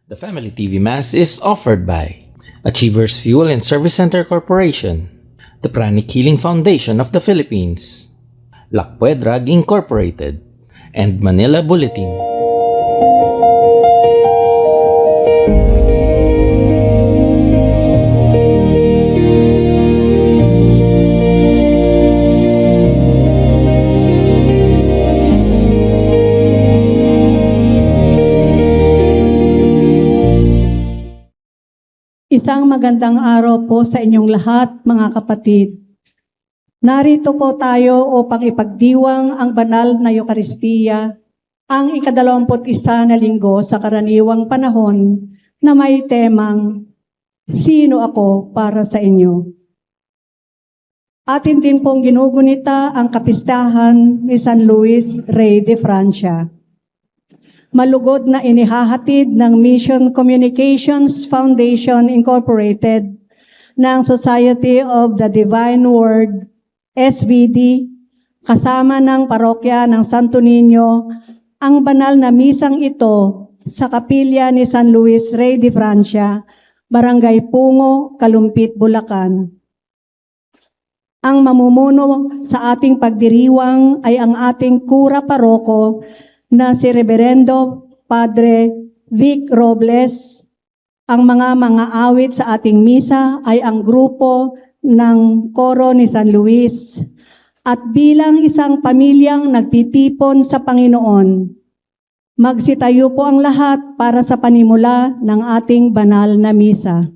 The Family TV Mass is offered by Achievers Fuel and Service Center Corporation, the Pranic Healing Foundation of the Philippines, Lakpue Drug Incorporated, and Manila Bulletin. Isang magandang araw po sa inyong lahat, mga kapatid. Narito po tayo upang ipagdiwang ang banal na Eukaristiya, ang ika-21 na linggo sa karaniwang panahon na may temang, Sino ako para sa inyo? Atin din pong ginugunita ang kapistahan ni San Luis, Rey de Francia. Malugod na inihahatid ng Mission Communications Foundation Incorporated ng Society of the Divine Word, SVD, kasama ng parokya ng Santo Niño, ang banal na misang ito sa kapilya ni San Luis Rey de Francia, Barangay Pungo, Kalumpit, Bulacan. Ang mamumuno sa ating pagdiriwang ay ang ating kura paroko na si Reverendo Padre Vic Robles. Ang mga awit sa ating misa ay ang grupo ng Koro ni San Luis. At bilang isang pamilyang nagtitipon sa Panginoon, magsitayo po ang lahat para sa panimula ng ating banal na misa.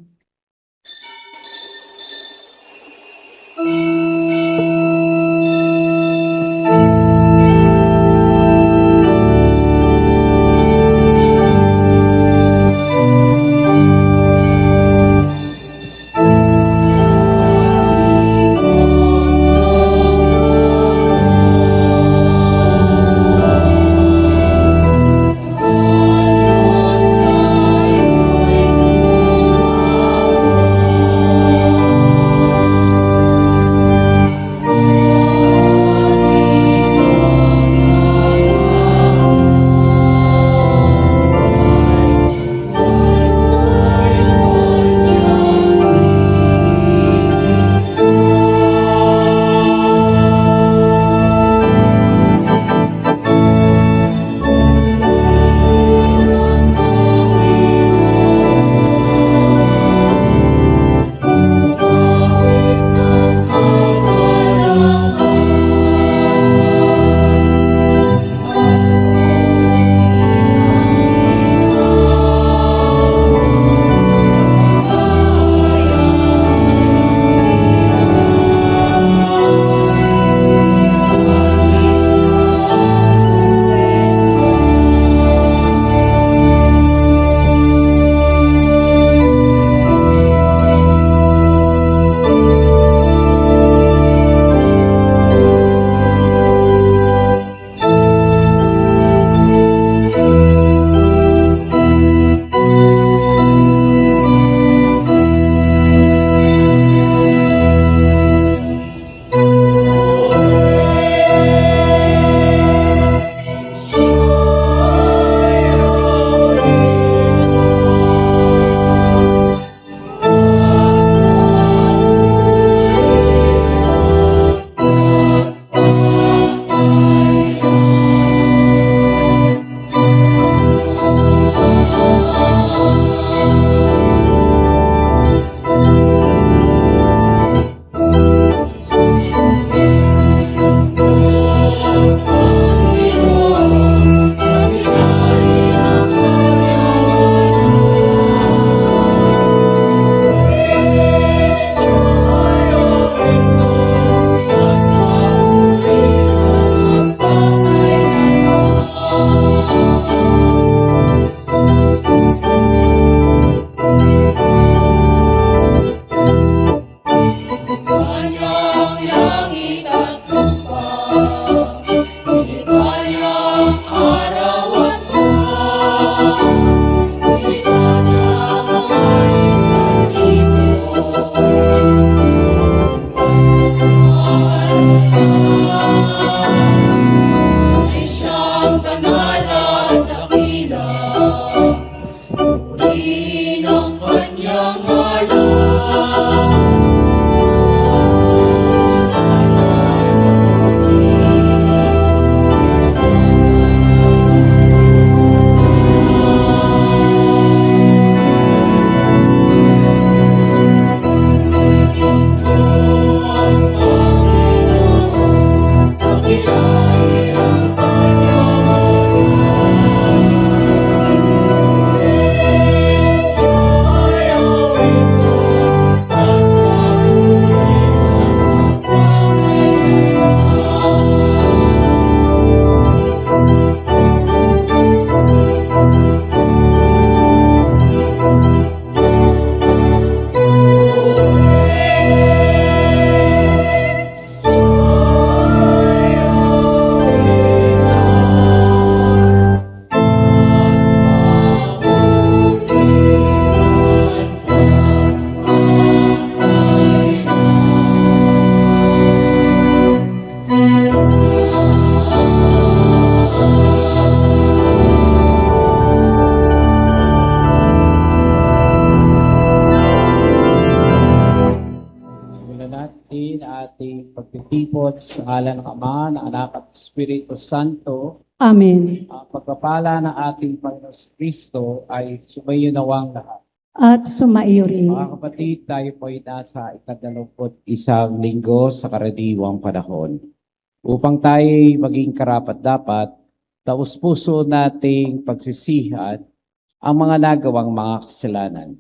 salungkot sa ngalan ng Ama, ng Anak at Espiritu Santo. Amen. Ang pagpapala ng ating Panginoon Kristo ay sumayo nawang lahat. At sumaiyo rin. Mga kapatid, tayo po ay nasa ika-21 linggo sa karaniwang panahon. Upang tayo maging karapat-dapat, taus-puso nating pagsisihan ang mga nagawang mga kasalanan.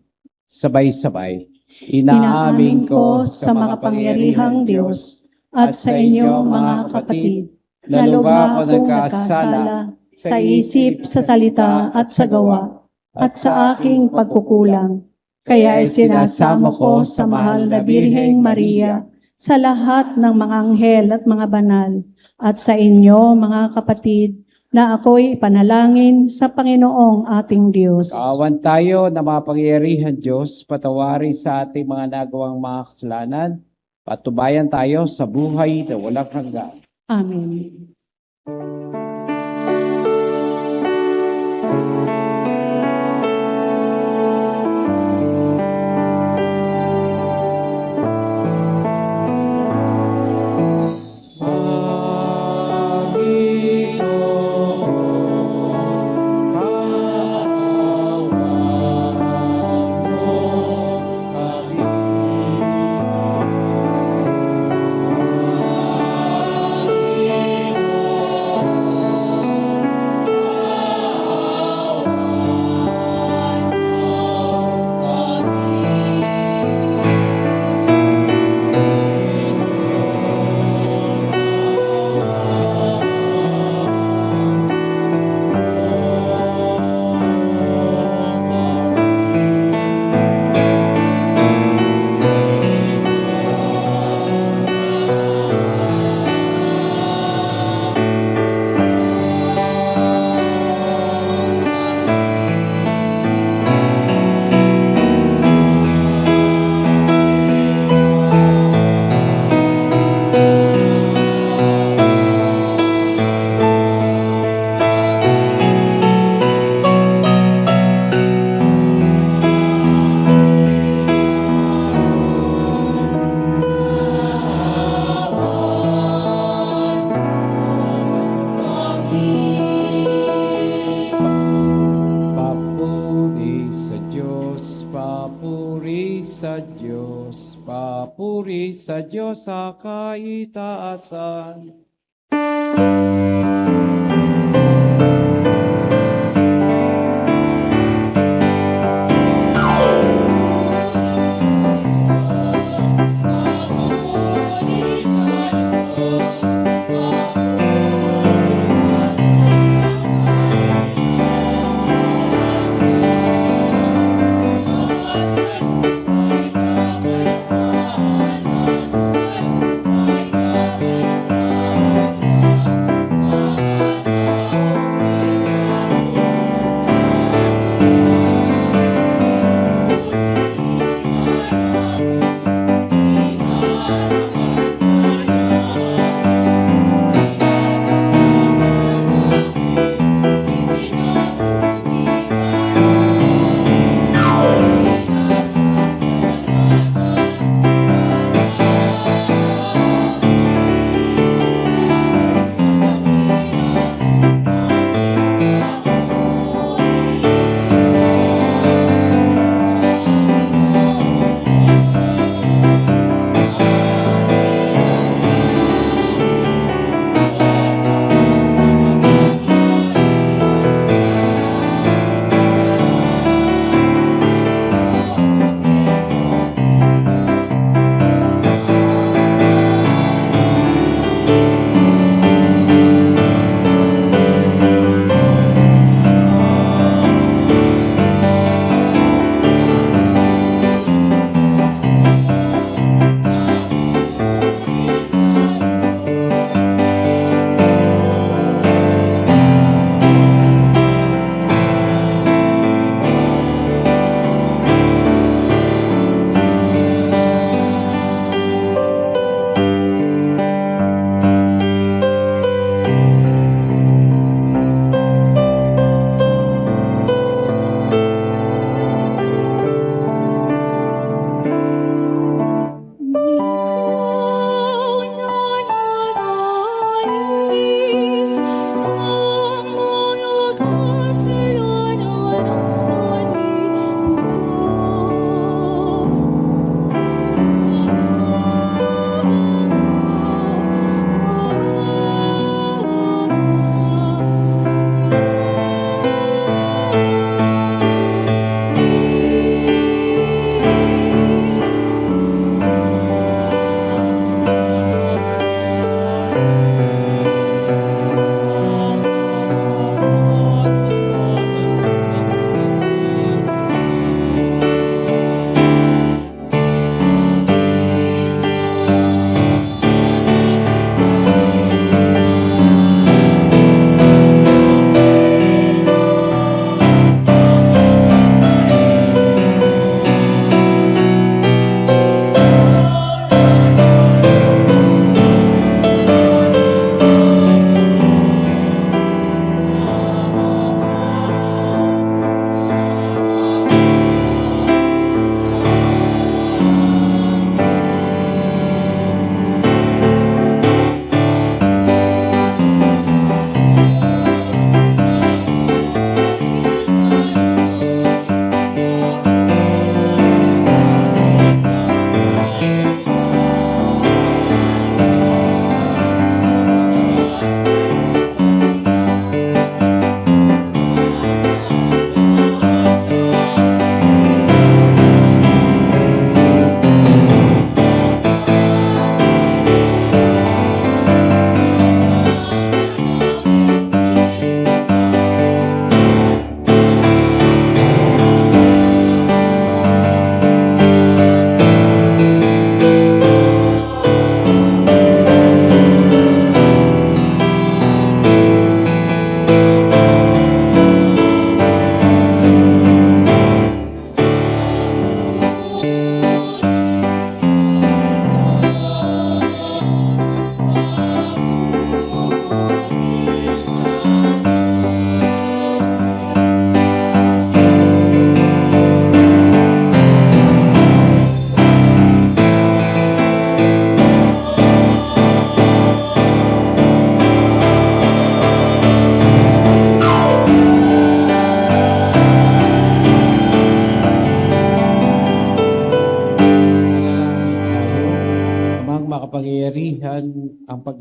Sabay-sabay, inaamin ko sa makapangyarihang Diyos at sa inyo mga kapatid, na lubha akong nagkasala sa isip, sa salita at sa gawa, at sa aking pagkukulang. Kaya sinasamo ko sa mahal na Birheng Maria, sa lahat ng mga anghel at mga banal, at sa inyo mga kapatid, na ako'y panalangin sa Panginoong ating Diyos. Kaawan tayo na mapangyarihan Diyos, patawarin sa ating mga nagawang mga kasalanan, patubayan tayo sa buhay na walang hanggan. Amen. Papuri sa Diyos sa kaitaasan.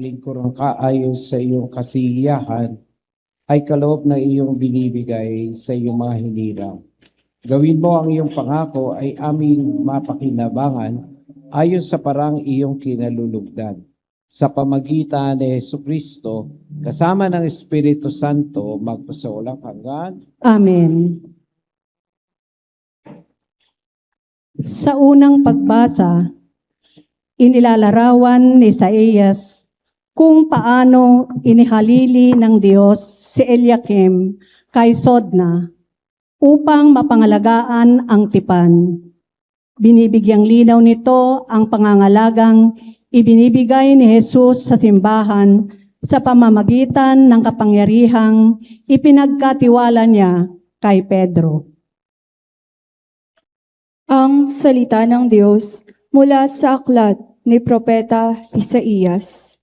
paglingkuran ka ayon sa iyong kasiyahan ay kaloob na iyong binibigay sa iyong mga hinirang. Gawin mo ang iyong pangako ay aming mapakinabangan ayon sa parang iyong kinalulugdan. Sa pamagitan ni Jesucristo, kasama ng Espiritu Santo, magpasawalang hanggan. Amen. Sa unang pagbasa, inilalarawan ni Isaías kung paano inihalili ng Diyos si Eliakim kay Sodna upang mapangalagaan ang tipan. Binibigyang linaw nito ang pangangalagang ibinibigay ni Jesus sa simbahan sa pamamagitan ng kapangyarihang ipinagkatiwala niya kay Pedro. Ang salita ng Diyos mula sa aklat ni Propeta Isaías.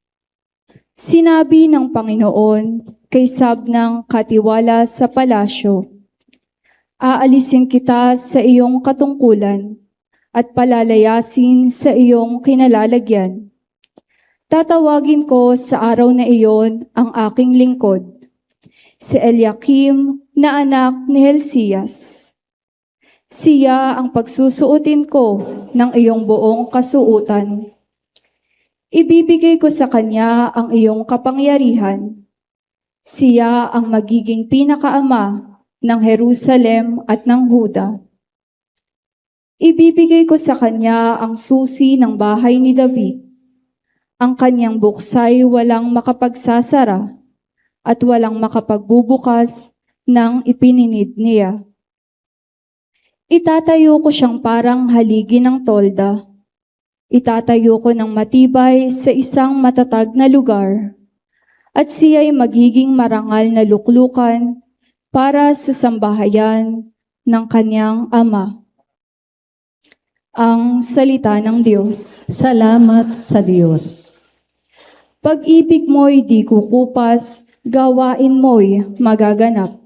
Sinabi ng Panginoon kay Sabnang katiwala sa palasyo, aalisin kita sa iyong katungkulan at palalayasin sa iyong kinalalagyan. Tatawagin ko sa araw na iyon ang aking lingkod, si Eliakim na anak ni Hilcias. Siya ang pagsusuotin ko ng iyong buong kasuutan. Ibibigay ko sa kanya ang iyong kapangyarihan. Siya ang magiging pinakaama ng Jerusalem at ng Huda. Ibibigay ko sa kanya ang susi ng bahay ni David. Ang kanyang buksay walang makapagsasara at walang makapagbubukas ng ipininid niya. Itatayo ko siyang parang haligi ng tolda. Itatayo ko ng matibay sa isang matatag na lugar. At siya'y magiging marangal na luklukan para sa sambahayan ng kanyang ama. Ang salita ng Diyos. Salamat sa Diyos. Pag-ibig mo'y di kukupas, gawain mo'y magaganap.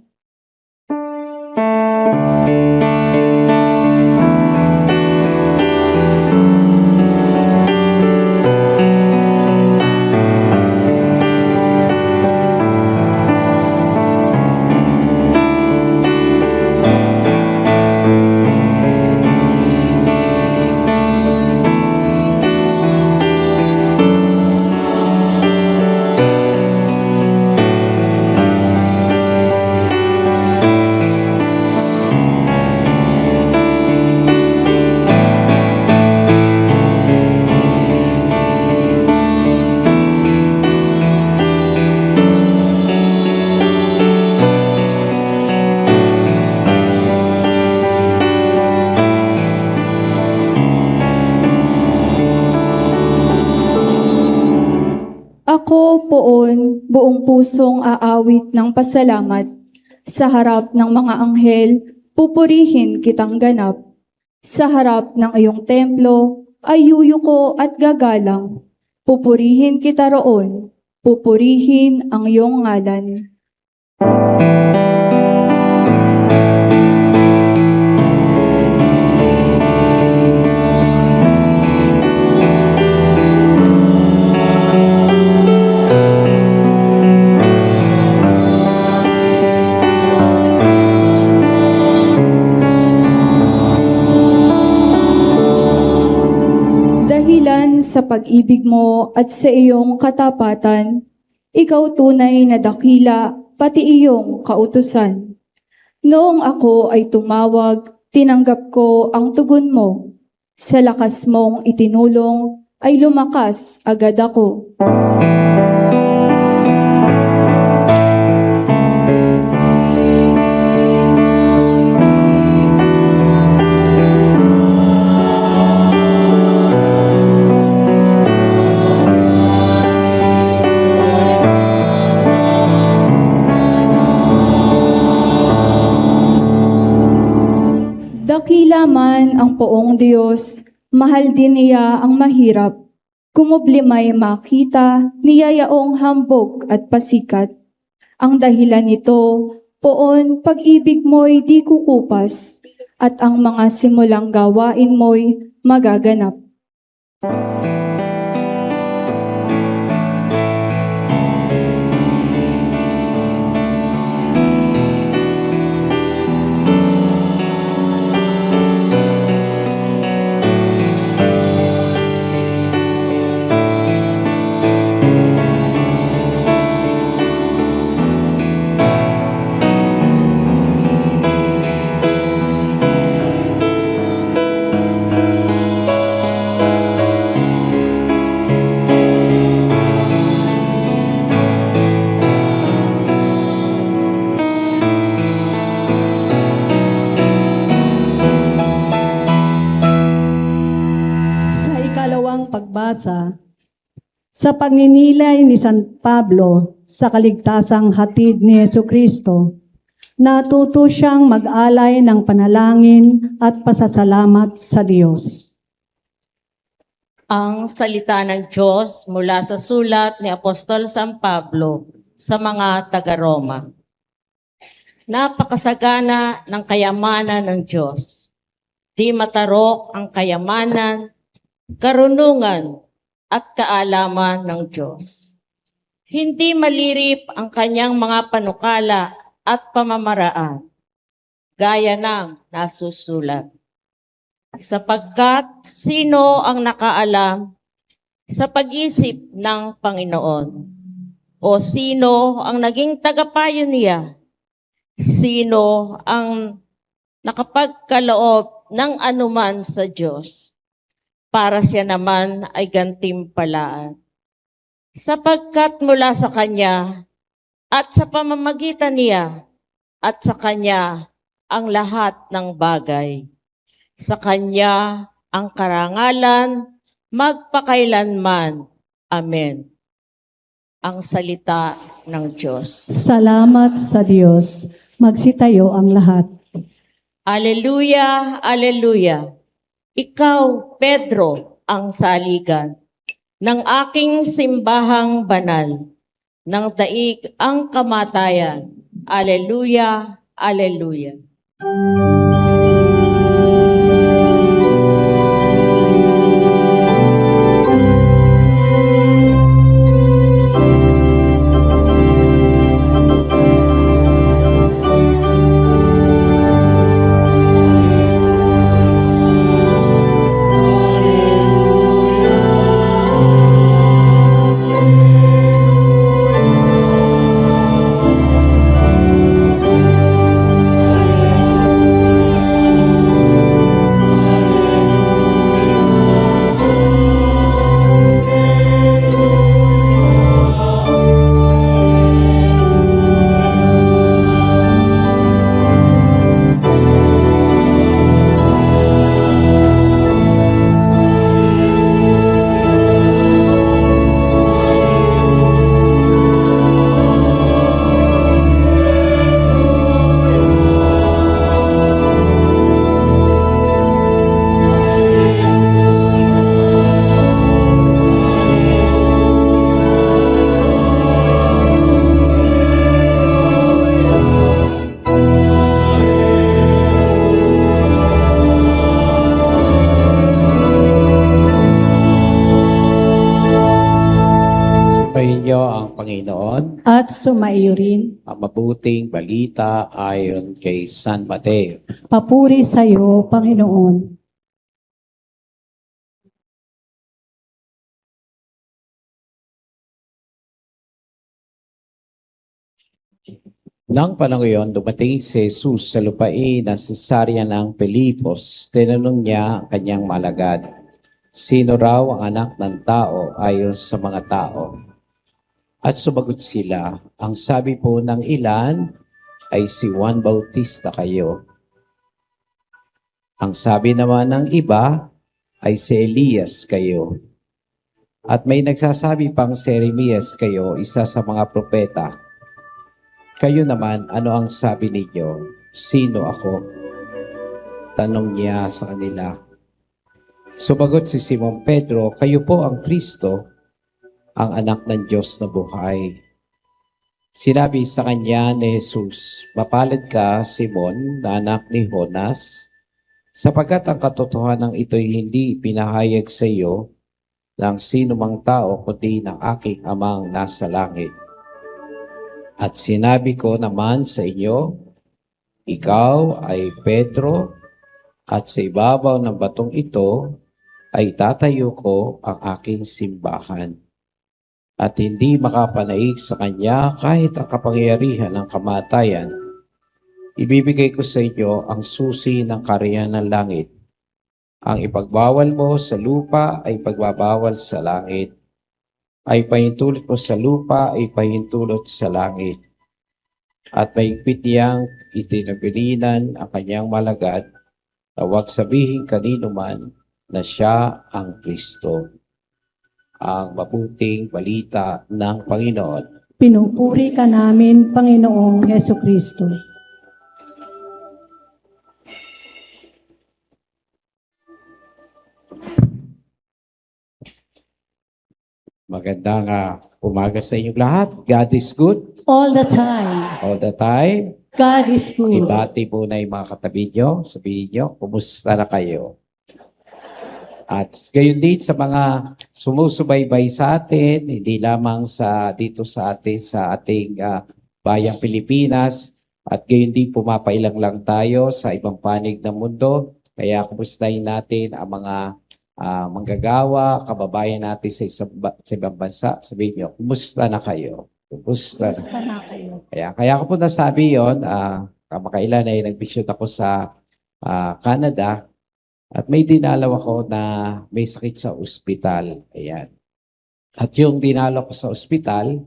Ako poon buong pusong aawit ng pasalamat. Sa harap ng mga anghel, pupurihin kitang ganap. Sa harap ng iyong templo, ay yuyuko at gagalang. Pupurihin kita roon, pupurihin ang iyong ngalan. Dahilan sa pag-ibig mo at sa iyong katapatan, ikaw tunay na dakila, pati iyong kautusan. Noong ako ay tumawag, tinanggap ko ang tugon mo. Sa lakas mong itinulong, ay lumakas agad ako. Dakila man ang poong Diyos, mahal din niya ang mahirap. Kumublimay makita, niyayaong hambog at pasikat. Ang dahilan nito, poon pag-ibig mo'y di kukupas, at ang mga simulang gawain mo'y magaganap. pag-asa sa pagninilay ni San Pablo sa kaligtasang hatid ni Jesucristo. Natuto siyang mag-alay ng panalangin at pasasalamat sa Diyos. Ang salita ng Diyos mula sa sulat ni Apostol San Pablo sa mga taga-Roma. Napakasagana ng kayamanan ng Diyos. Di matarok ang kayamanan, karunungan at kaalaman ng Diyos. Hindi malirip ang kanyang mga panukala at pamamaraan, gaya ng nasusulat. Sapagkat sino ang nakaalam sa pag-isip ng Panginoon? O sino ang naging tagapayo niya? Sino ang nakapagkaloob ng anuman sa Diyos para siya naman ay gantimpalaan? Sapagkat mula sa Kanya at sa pamamagitan niya at sa Kanya ang lahat ng bagay. Sa Kanya ang karangalan magpakailanman. Amen. Ang salita ng Diyos. Salamat sa Diyos. Magsitayo ang lahat. Aleluya, aleluya. Ikaw, Pedro, ang saligan ng aking simbahang banal, ng daig ang kamatayan. Aleluya, aleluya. Sumainyo ang Panginoon. At sumaiyo rin. Ang mabuting balita ayon kay San Mateo. Papuri sa iyo, Panginoon. Nang panahon iyon, dumating si Jesus sa lupain na Cesarea ng Pilipos. Tinanong niya ang kanyang malagad, sino raw ang anak ng tao ayon sa mga tao? At sumagot sila, ang sabi po ng ilan ay si Juan Bautista kayo. Ang sabi naman ng iba ay si Elias kayo. At may nagsasabi pang si Jeremias kayo, isa sa mga propeta. Kayo naman, ano ang sabi ninyo? Sino ako? Tanong niya sa kanila. Sumagot si Simon Pedro, kayo po ang Kristo, ang anak ng Diyos na buhay. Sinabi sa kanya ni Jesus, mapalad ka, Simon, na anak ni Jonas, sapagkat ang katotohanan ito'y hindi pinahayag sa iyo ng sino mang tao, kundi ng aking amang nasa langit. At sinabi ko naman sa inyo, ikaw ay Pedro, at sa ibabaw ng batong ito ay tatayo ko ang aking simbahan. At hindi makapanaig sa kanya kahit ang kapangyarihan ng kamatayan. Ibibigay ko sa inyo ang susi ng kaharian ng langit. Ang ipagbawal mo sa lupa ay pagbabawal sa langit. Ay pahintulot mo sa lupa ay pahintulot sa langit. At mahigpit niyang itinabilinan ang kanyang malagad na huwag sabihin kanino man na siya ang Kristo. ang mabuting balita ng Panginoon. Pinupuri ka namin, Panginoong Heso Kristo. Magandang umaga sa inyong lahat. God is good All the time, all the time. God is good. Ibati po na yung mga katabi nyo. Sabihin nyo, kumusta na kayo? At gayon din sa mga sumusubaybay sa atin, hindi lamang dito sa ating bayang Pilipinas, at gayon din pumapailang lang tayo sa ibang panig ng mundo. Kaya kumustahin natin ang mga manggagawa, kababayan natin sa ibang bansa. Sabihin nyo, kumusta na kayo? Kumusta na? Kumusta na kayo? Kaya ko po nasabi yun, kamakailan ay nag-mission ako sa Canada at may dinalaw ako na may sakit sa ospital. Ayan. At yung dinalaw ko sa ospital,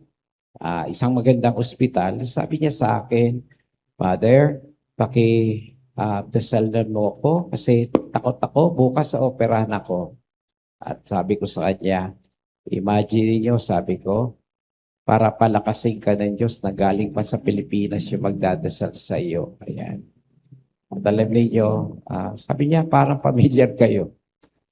isang magandang ospital, sabi niya sa akin, Father, dasal na mo ako kasi takot ako, bukas sa operahan ako. At sabi ko sa kanya, imagine niyo, sabi ko, para palakasin ka ng Diyos na galing pa sa Pilipinas yung magdadasal sa iyo. Ayan. At alam niyo, sabi niya, parang familiar kayo.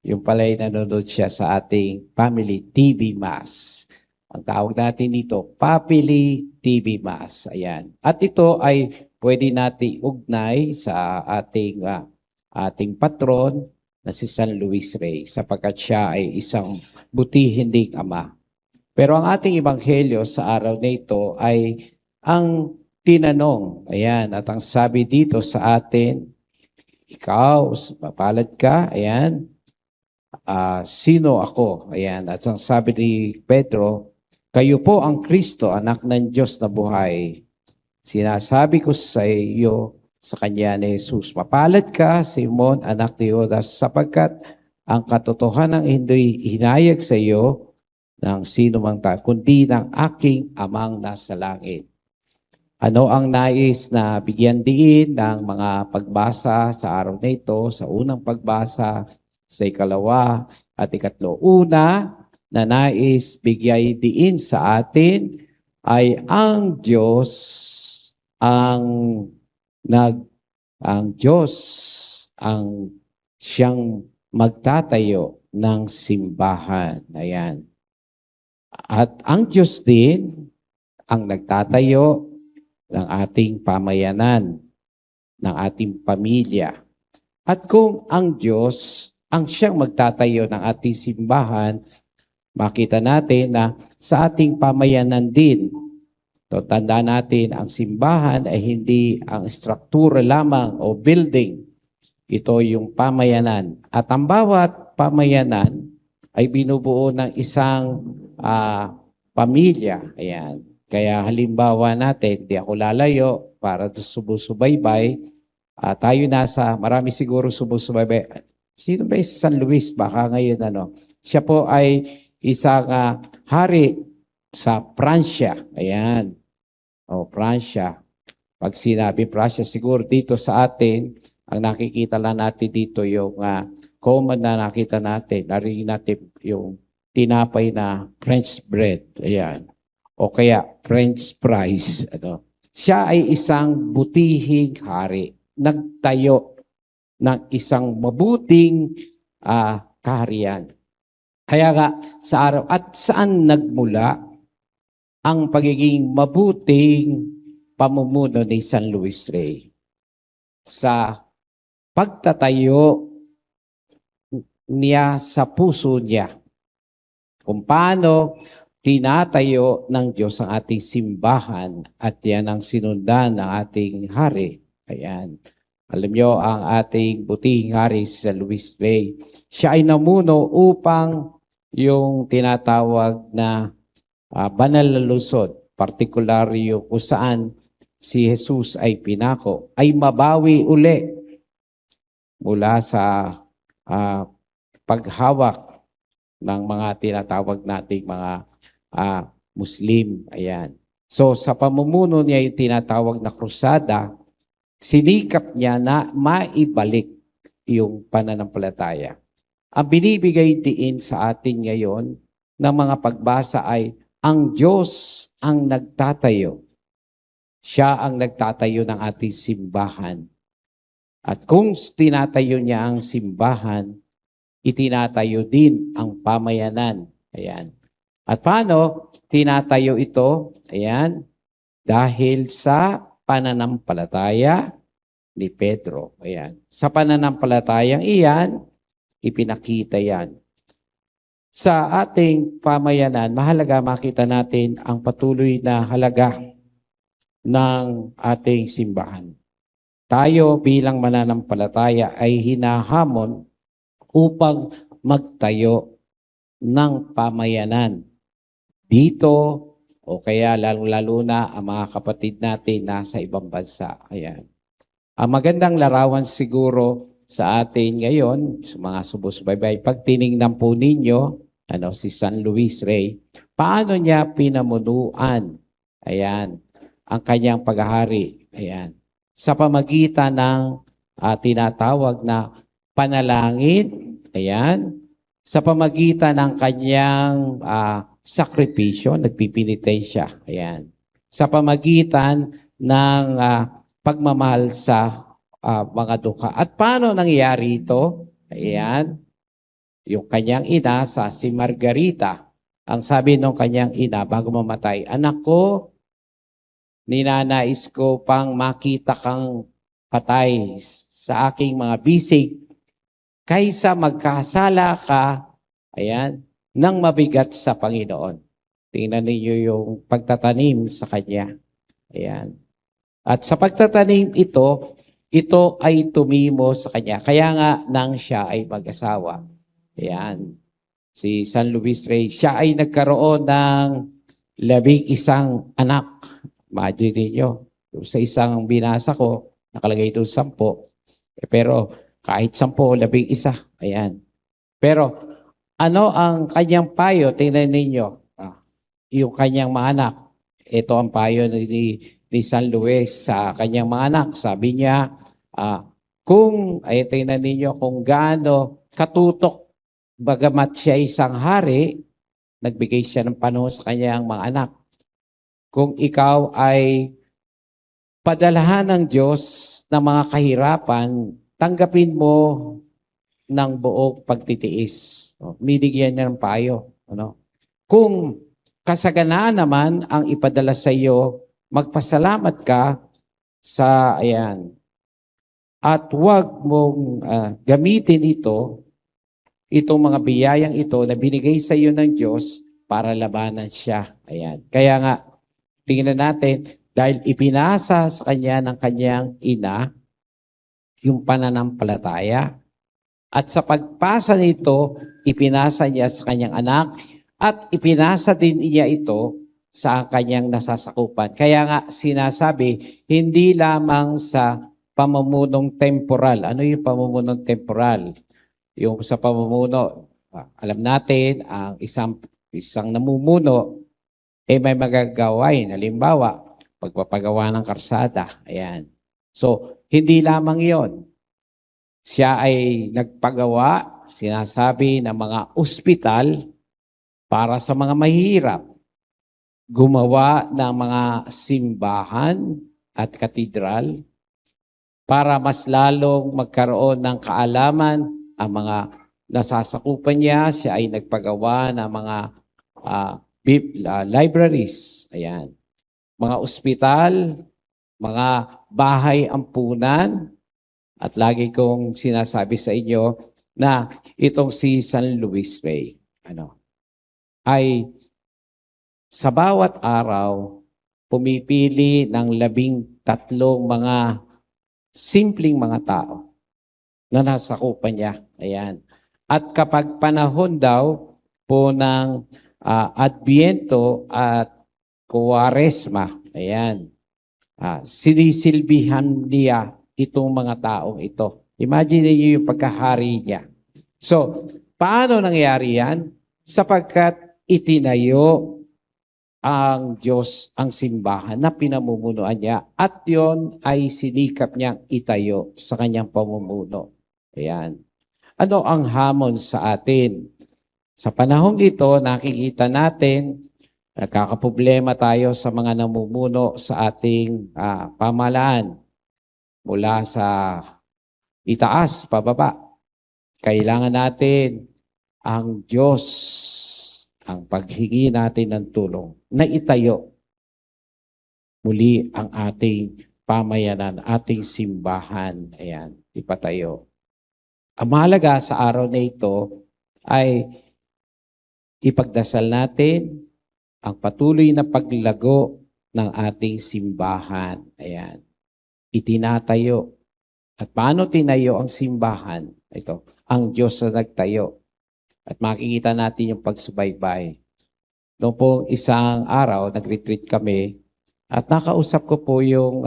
Yung pala'y nanonood siya sa ating Family TV Mass. Ang tawag natin dito, Family TV Mass. Ayan. At ito ay pwede natin ugnay sa ating patron na si San Luis Rey sapagkat siya ay isang butihin ding ama. Pero ang ating ebanghelyo sa araw na ito ay ang tinanong. Ayan, at ang sabi dito sa atin, ikaw, mapalad ka, ayan, sino ako? Ayan, at ang sabi ni Pedro, kayo po ang Kristo, anak ng Diyos na buhay. Sinasabi ko sa iyo, sa kanya ni Jesus, mapalad ka, Simon, anak ni Judas, sapagkat ang katotohanan hindi hinayag sa iyo ng sino mang tao, kundi ng aking amang nasa langit. Ano ang nais na bigyan diin ng mga pagbasa sa araw na ito, sa unang pagbasa, sa ikalawa at ikatlo? Una, na nais bigay diin sa atin ay ang Diyos ang siyang magtatayo ng simbahan. Ayan. At ang Diyos din ang nagtatayo ng ating pamayanan, ng ating pamilya. At kung ang Diyos ang siyang magtatayo ng ating simbahan, makita natin na sa ating pamayanan din. So, tandaan natin, ang simbahan ay hindi ang struktura lamang o building. Ito yung pamayanan. At ang bawat pamayanan ay binubuo ng isang pamilya. Ayan. Kaya halimbawa natin, di ako lalayo para sumusubaybay. Tayo marami siguro sumusubaybay. Sino ba si San Luis? Baka ngayon siya po ay isang hari sa Pransya. Ayan. O, Pransya. Pag sinabi Pransya, siguro dito sa atin, ang nakikita lang natin dito yung common na nakita natin. Narinig natin yung tinapay na French bread. Ayan. O kaya French fries. Siya ay isang butihing hari. Nagtayo ng isang mabuting kaharian. Kaya nga sa araw, at saan nagmula ang pagiging mabuting pamumuno ni San Luis Rey? Sa pagtatayo niya sa puso niya. Kung paano tinatayo ng Diyos ang ating simbahan at yan ang sinundan ng ating hari. Ayan. Alam nyo, ang ating butihing hari si San Luis Rey, siya ay namuno upang yung tinatawag na banal na lungsod, particularyo kung saan si Jesus ay pinako, ay mabawi uli mula sa paghawak ng mga tinatawag nating mga Muslim. Ayan. So sa pamumuno niya yung tinatawag na krusada, sinikap niya na maibalik yung pananampalataya. Ang binibigay diin sa atin ngayon ng mga pagbasa ay ang Diyos ang nagtatayo. Siya ang nagtatayo ng ating simbahan. At kung tinatayo niya ang simbahan, itinatayo din ang pamayanan. Ayan. At paano tinatayo ito? Ayan. Dahil sa pananampalataya ni Pedro. Ayan. Sa pananampalatayang iyan, ipinakita yan. Sa ating pamayanan, mahalaga makita natin ang patuloy na halaga ng ating simbahan. Tayo bilang mananampalataya ay hinahamon upang magtayo ng pamayanan dito o kaya lalo-lalo na ang mga kapatid natin nasa ibang bansa. Ayan. Ang magandang larawan siguro sa atin ngayon, sa mga subusbaybay, pag tinignan po ninyo, si San Luis Rey, paano niya pinamunuan, ayan, ang kanyang paghahari, ayan, sa pamagitan ng tinatawag na panalangin, ayan, sa pamagitan ng kanyang sakripisyo, nagpipinitensya, ayan, sa pamagitan ng pagmamahal sa mga dukha. At paano nangyari ito? Ayan, yung kanyang ina si Margarita, ang sabi ng kanyang ina bago mamatay, anak ko, ninanais ko pang makita kang patay sa aking mga bisig kaysa magkasala ka, ayan, ng mabigat sa Panginoon. Tingnan niyo yung pagtatanim sa kanya. Ayan. At sa pagtatanim ito ay tumimo sa kanya. Kaya nga nang siya ay mag-asawa. Ayan. Si San Luis Rey, siya ay nagkaroon ng 11 anak. Imagine niyo, sa isang binasa ko, nakalagay doon 10. Pero kahit 10, 11. Ayan. Pero ano ang kanyang payo? Tingnan ninyo. Yung kanyang mga anak. Ito ang payo ni San Luis sa kanyang mga anak. Sabi niya, tingnan ninyo kung gaano katutok. Bagamat siya isang hari, nagbigay siya ng panahon sa kanyang mga anak. Kung ikaw ay padalahan ng Diyos ng mga kahirapan, tanggapin mo ng buong pagtitiis. Binigyan niya ng payo. Kung kasaganaan naman ang ipadala sa iyo, magpasalamat ka sa ayan. At huwag mong gamitin itong mga biyayang ito na binigay sa iyo ng Diyos para labanan siya. Ayan. Kaya nga, tingnan natin, dahil ipinasa sa kanya ng kanyang ina yung pananampalataya. At sa pagpasa nito, ipinasa niya sa kanyang anak at ipinasa din niya ito sa kanyang nasasakupan. Kaya nga sinasabi, hindi lamang sa pamumunong temporal. Ano yung pamumunong temporal? Yung sa pamumuno, alam natin, ang isang namumuno, may magagawain. Halimbawa, pagpapagawa ng karsada. Ayan. So, hindi lamang yon. Siya ay nagpagawa, sinasabi ng mga ospital para sa mga mahihirap. Gumawa ng mga simbahan at katedral para mas lalong magkaroon ng kaalaman ang mga nasasakupan niya. Siya ay nagpagawa ng mga libraries, ayan, mga ospital, mga bahay ampunan, at lagi kong sinasabi sa inyo na itong si San Luis Rey, ay sa bawat araw pumipili ng 13 mga simpleng mga tao na nasakupan niya. Ayan. At kapag panahon daw po ng Adbiento at Kuwaresma, ayan, sinisilbihan niya itong mga taong ito. Imagine niyo yung pagkahari niya. So, paano nangyari yan? Sapagkat itinayo ang Diyos ang simbahan na pinamumunuan niya at yon ay sinikap niyang itayo sa kanyang pamumuno. Ayan. Ano ang hamon sa atin? Sa panahong ito, nakikita natin, nagkakaproblema tayo sa mga namumuno sa ating pamahalaan mula sa itaas, pababa. Kailangan natin ang Diyos, ang paghingi natin ng tulong na itayo muli ang ating pamayanan, ating simbahan. Ayan, ipatayo. Ang mahalaga sa araw na ito ay ipagdasal natin ang patuloy na paglago ng ating simbahan. Ayan, itinatayo. At paano tinayo ang simbahan? Ito, ang Diyos na nagtayo. At makikita natin yung pagsubaybay. Noong po isang araw, nag-retreat kami at nakausap ko po yung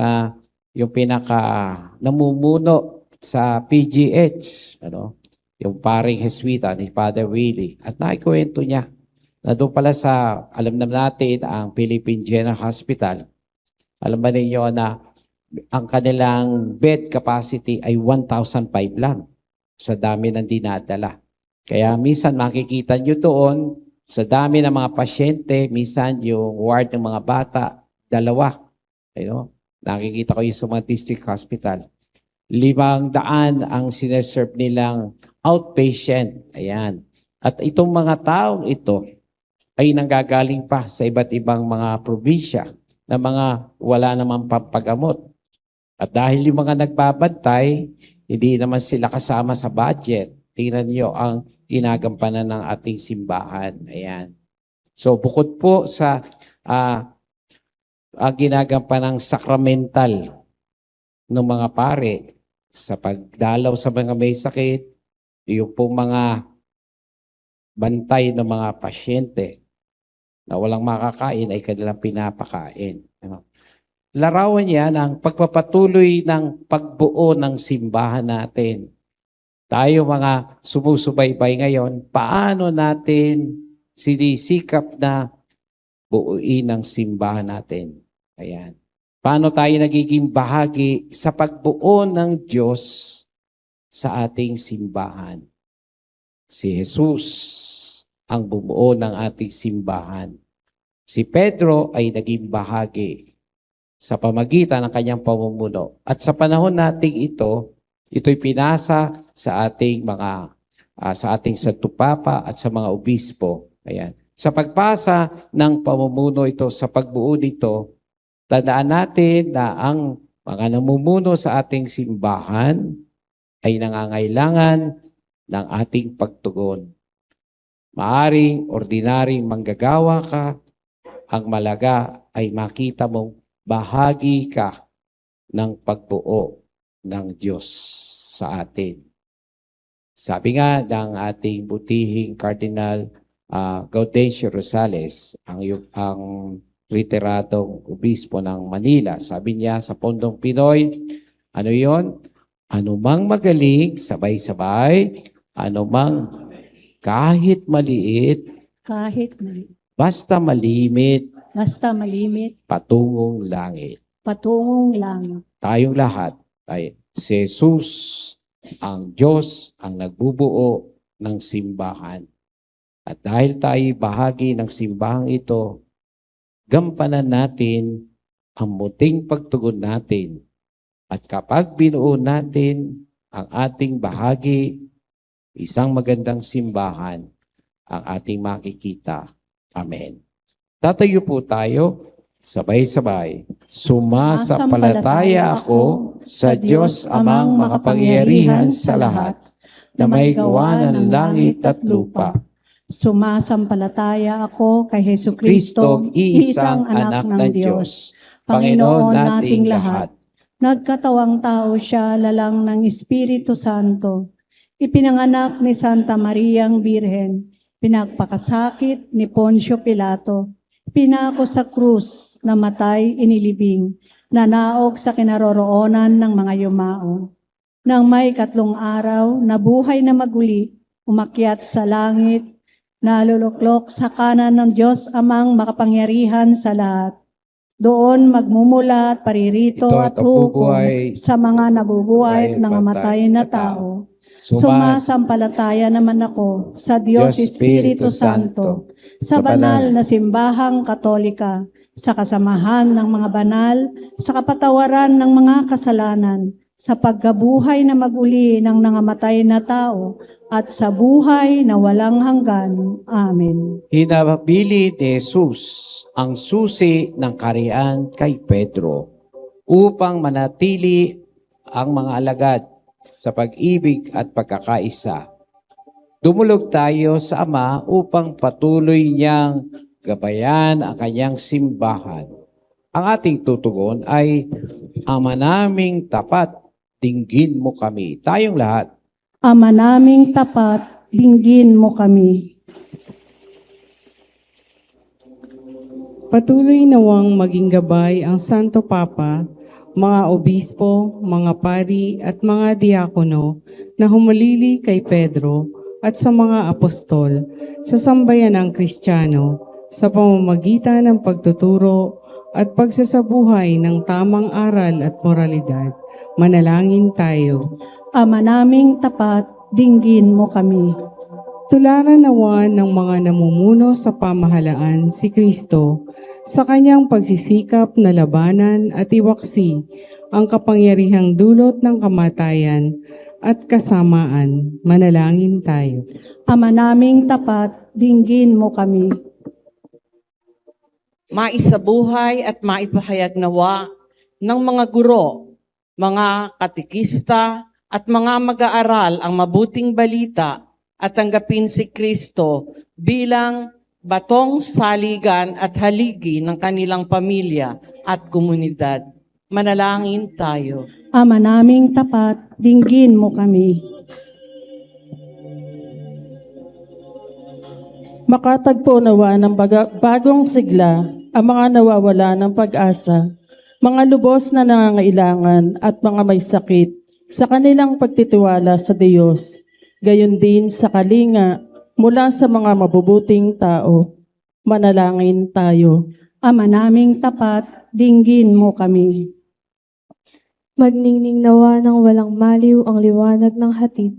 pinaka namumuno sa PGH, yung paring Jesuita ni Father Willie. At naikwento niya na doon pala sa, alam naman natin, ang Philippine General Hospital. Alam ba ninyo na ang kanilang bed capacity ay 1,005 lang sa dami ng dinadala. Kaya minsan makikita nyo doon, sa dami ng mga pasyente, minsan yung ward ng mga bata, 2. Nakikita ko yung sa mga district hospital. 500 ang sineserve nilang outpatient. Ayan. At itong mga taong ito ay nanggagaling pa sa iba't ibang mga probinsya na mga wala namang pampagamot. At dahil yung mga nagbabantay, hindi naman sila kasama sa budget. Tingnan nyo ang ginagampanan ng ating simbahan. Ayan. So, bukod po sa ginagampanan ng sakramental ng mga pare sa pagdalaw sa mga may sakit, yung po mga bantay ng mga pasyente na walang makakain ay kanilang pinapakain. Larawan niya ng pagpapatuloy ng pagbuo ng simbahan natin. Tayo mga sumusubaybay ngayon, paano natin sinisikap na buuin ang simbahan natin? Ayan. Paano tayo nagiging bahagi sa pagbuo ng Diyos sa ating simbahan? Si Jesus ang bumuo ng ating simbahan. Si Pedro ay naging bahagi sa pamagitan ng kanyang pamumuno. At sa panahon nating ito'y pinasa sa ating sa ating Santo Papa at sa mga obispo. Ayan. Sa pagpasa ng pamumuno ito, sa pagbuo nito, tandaan natin na ang mga namumuno sa ating simbahan ay nangangailangan ng ating pagtugon. Maaring ordinaryong manggagawa ka, ang malaga ay makita mong bahagi ka ng pagbuo ng Diyos sa atin. Sabi nga ng ating butihing Cardinal Gaudencio Rosales, ang retiradong obispo ng Manila, sabi niya sa Pondong Pinoy, ano yon? Anumang magaling, sabay-sabay, anumang kahit maliit, basta malimit, patungong langit. Tayong lahat ay si Jesus, ang Diyos, ang nagbubuo ng simbahan. At dahil tayo bahagi ng simbahang ito, gampanan natin ang muting pagtugon natin. At kapag binuo natin ang ating bahagi, isang magandang simbahan ang ating makikita. Amen. Tatayo po tayo, sabay-sabay. Sumasampalataya ako sa Diyos amang makapangyarihan sa lahat, na may gawa ng langit at lupa. Sumasampalataya ako kay Jesucristo, iisang anak ng Diyos, Panginoon nating lahat. Nagkatawang tao siya, lalang ng Espiritu Santo. Ipinanganak ni Santa Mariang Birhen, pinagpakasakit ni Poncio Pilato, pinako sa krus, namatay, inilibing, nanaog sa kinaroroonan ng mga yumao. Nang may 3 araw, nabuhay na maguli, umakyat sa langit, naluluklok sa kanan ng Diyos amang makapangyarihan sa lahat. Doon magmumula at paririto Ito at at hukom bubuhay, sa mga nabubuhay at buhay, nangamatay patay na na tao. tao. Sumasampalataya naman ako sa Diyos Espiritu Santo, sa banal na simbahang katolika, sa kasamahan ng mga banal, sa kapatawaran ng mga kasalanan, sa pagkabuhay na maguli ng nangamatay na tao, at sa buhay na walang hanggan. Amen. Hinabili ni Jesus ang susi ng kaharian kay Pedro upang manatili ang mga alagad sa pag-ibig at pagkakaisa. Dumulog tayo sa Ama upang patuloy niyang gabayan ang kanyang simbahan. Ang ating tutugon ay, Ama naming tapat, dinggin mo kami. Tayong lahat. Ama naming tapat, dinggin mo kami. Patuloy nawang maging gabay ang Santo Papa, mga obispo, mga pari at mga diakono na humulili kay Pedro at sa mga apostol sa sambayanang Kristiyano sa pamamagitan ng pagtuturo at pagsasabuhay ng tamang aral at moralidad. Manalangin tayo. Ama naming tapat, dinggin mo kami. Tularan nawa ng mga namumuno sa pamahalaan si Kristo sa kanyang pagsisikap na labanan at iwaksi ang kapangyarihang dulot ng kamatayan at kasamaan. Manalangin tayo. Ama naming tapat, dinggin mo kami. Maisabuhay at maipahayag nawa ng mga guro, mga katikista, at mga mag-aaral ang mabuting balita at tanggapin si Kristo bilang batong saligan at haligi ng kanilang pamilya at komunidad. Manalangin tayo. Ama naming tapat, dinggin mo kami. Makatagpo nawa ng bagong sigla ang mga nawawala ng pag-asa, mga lubos na nangangailangan at mga may sakit sa kanilang pagtitiwala sa Diyos, gayon din sa kalinga mula sa mga mabubuting tao. Manalangin tayo. Ama naming tapat, dinggin mo kami. Magningning nawa ng walang maliw ang liwanag ng hatid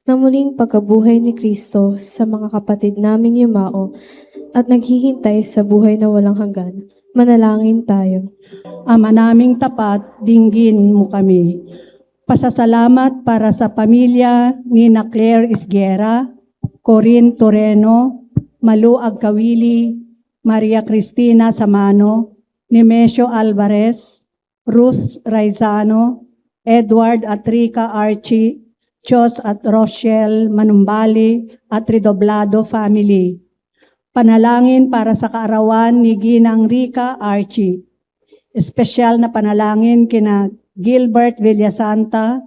na muling pagkabuhay ni Kristo sa mga kapatid naming yumao at naghihintay sa buhay na walang hanggan. Manalangin tayo. Ama naming tapat, dinggin mo kami. Pasasalamat para sa pamilya ni na Claire Isguera, Corinne Toreno, Malu Agkawili, Maria Cristina Samano, Nemesio Alvarez, Ruth Raizano, Edward Atrica Archie, Chos at Rochelle Manumbali at Redoblado family. Panalangin para sa kaarawan ni Ginang Rica Archie. Espesyal na panalangin kina Gilbert Villasanta,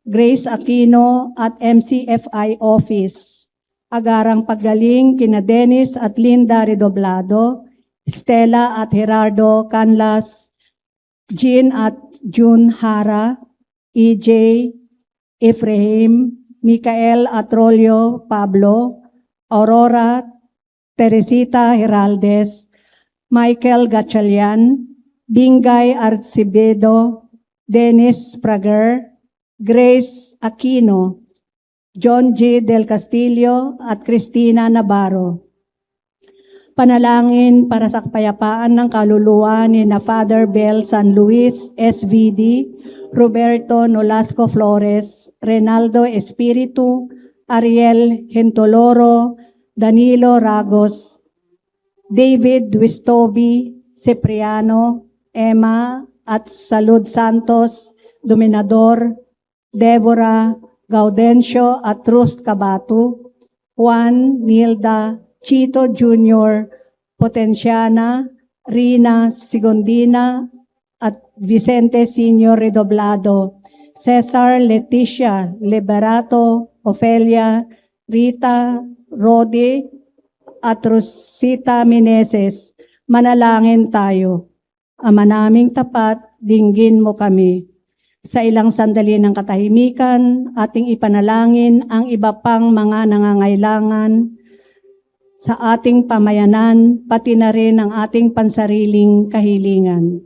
Grace Aquino at MCFI Office. Agarang paggaling kina Dennis at Linda Redoblado, Stella at Gerardo Canlas, Jean at June Hara, EJ, Ephraim, Micael Atrolio Pablo, Aurora, Teresita Heraldes, Michael Gatchalian, Dingay Arcibedo, Dennis Prager, Grace Aquino, John G. Del Castillo at Cristina Navarro. Panalangin para sa kapayapaan ng kaluluwa ni na Father Bel San Luis, SVD, Roberto Nolasco Flores, Renaldo Espiritu, Ariel Gentoloro, Danilo Ragos, David Wistobi, Cipriano, Emma at Salud Santos, Dominador, Deborah, Gaudencio at Ruth Cabatu, Juan, Nilda, Chito Jr., Potenciana, Rina Sigondina at Vicente Senior Redoblado, Cesar Leticia Liberato, Ofelia, Rita, Rodi at Rosita Meneses. Manalangin tayo. Ama naming tapat, dinggin mo kami. Sa ilang sandali ng katahimikan, ating ipanalangin ang iba pang mga nangangailangan sa ating pamayanan, pati na rin ang ating pansariling kahilingan.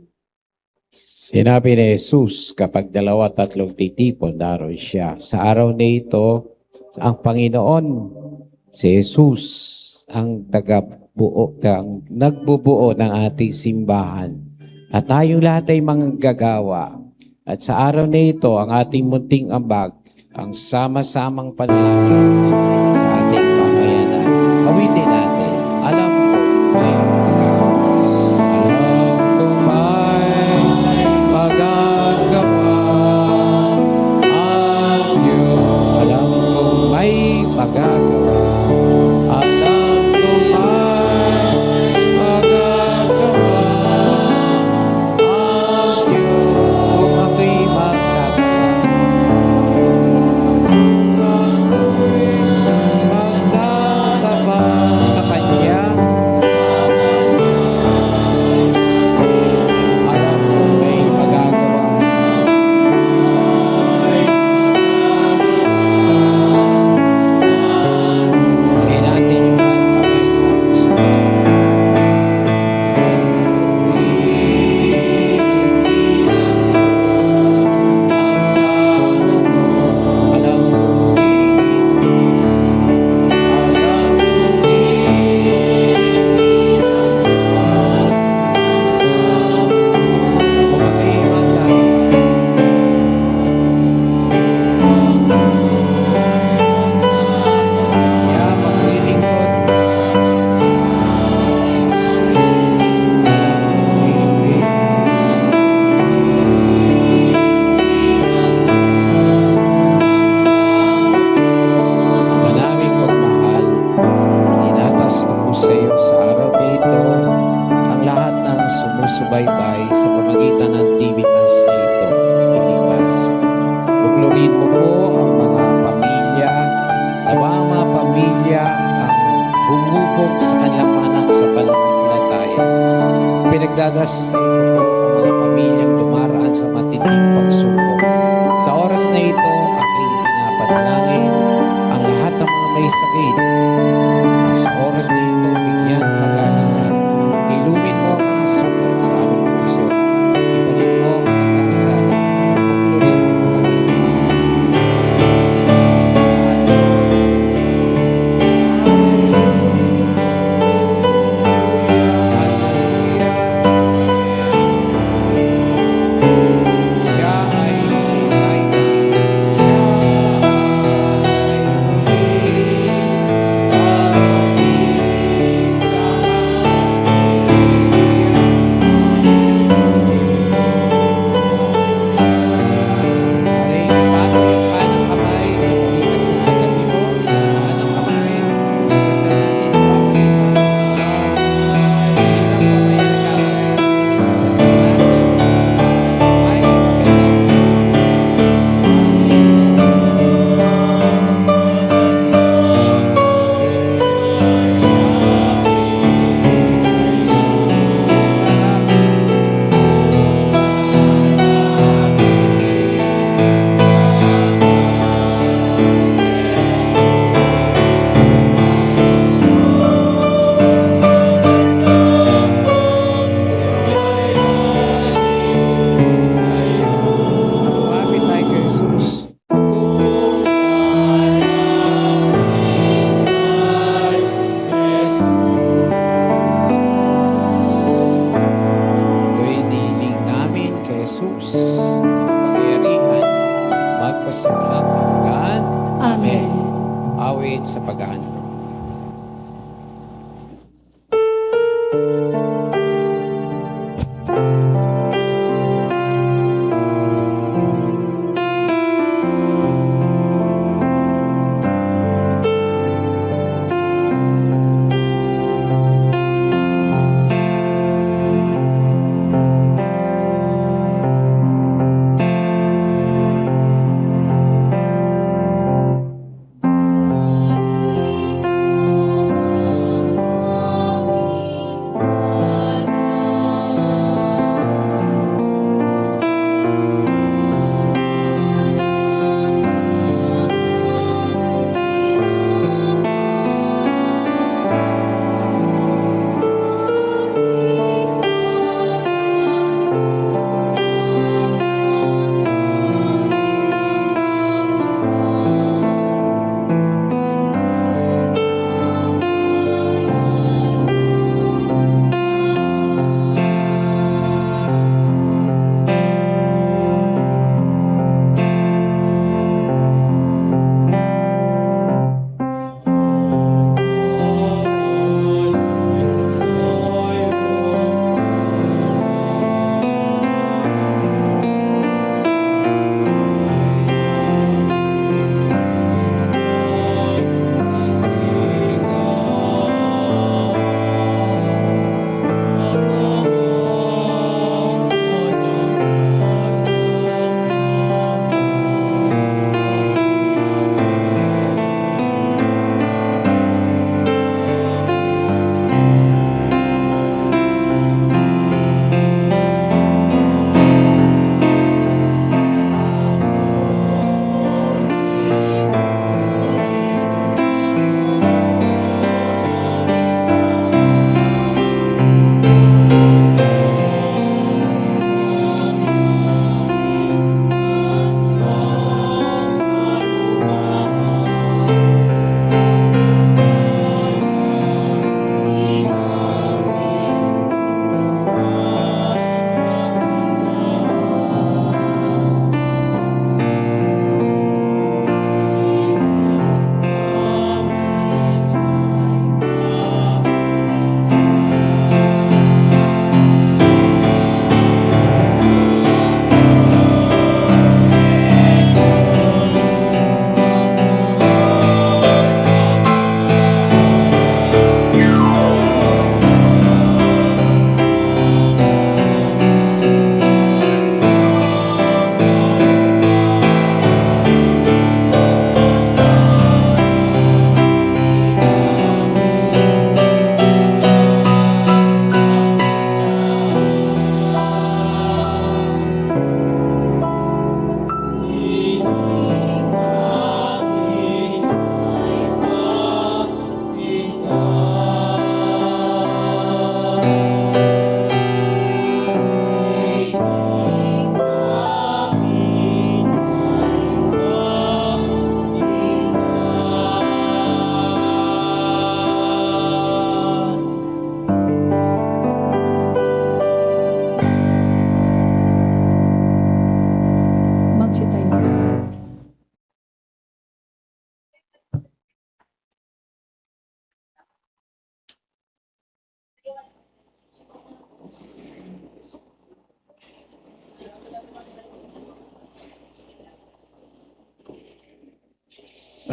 Sinabi ni Jesus, kapag 2-3 titipon, daroon siya. Sa araw na ito, Ang Panginoon, si Jesus, ang nagbubuo ng ating simbahan. At tayong lahat ay manggagawa. At sa araw na ito, ang ating munting ambag, ang sama-samang panalangin sa ating pamayanan. Awitin natin. Alam ko may magagawa ang Diyos. Alam ko may magagawa. Alam ko may magagawa ang Diyos. Kung ako'y magagawa. Magagawa sa Kanya. Alam ko may magagawa. Lagay natin yung kamay sa puso. Alam ko Maraming pagmahal, tinatas ko po sa iyo sa araw na ito ang lahat ng sumusubaybay sa pamagitan ng TV Mass na ito, TV Mass. Puglurin mo po ang mga pamilya, nawa ang mga pamilya ang bumubog sa kanilang anak sa pananampalataya. Pinagdadas sa iyo po ang mga pamilyang dumaraan sa matinding pagsubok. Sa oras na ito, aking pinapanalangin ang lahat ng mga may sakit. At sa oras na ito, bigyan kagalingan. Ilumin mo ang mga sugat sa aming puso. Ibalik mo ang mga nagkasala. Paglurin mo kami sa Siya ay ligay. Siya awit sa pag-aano.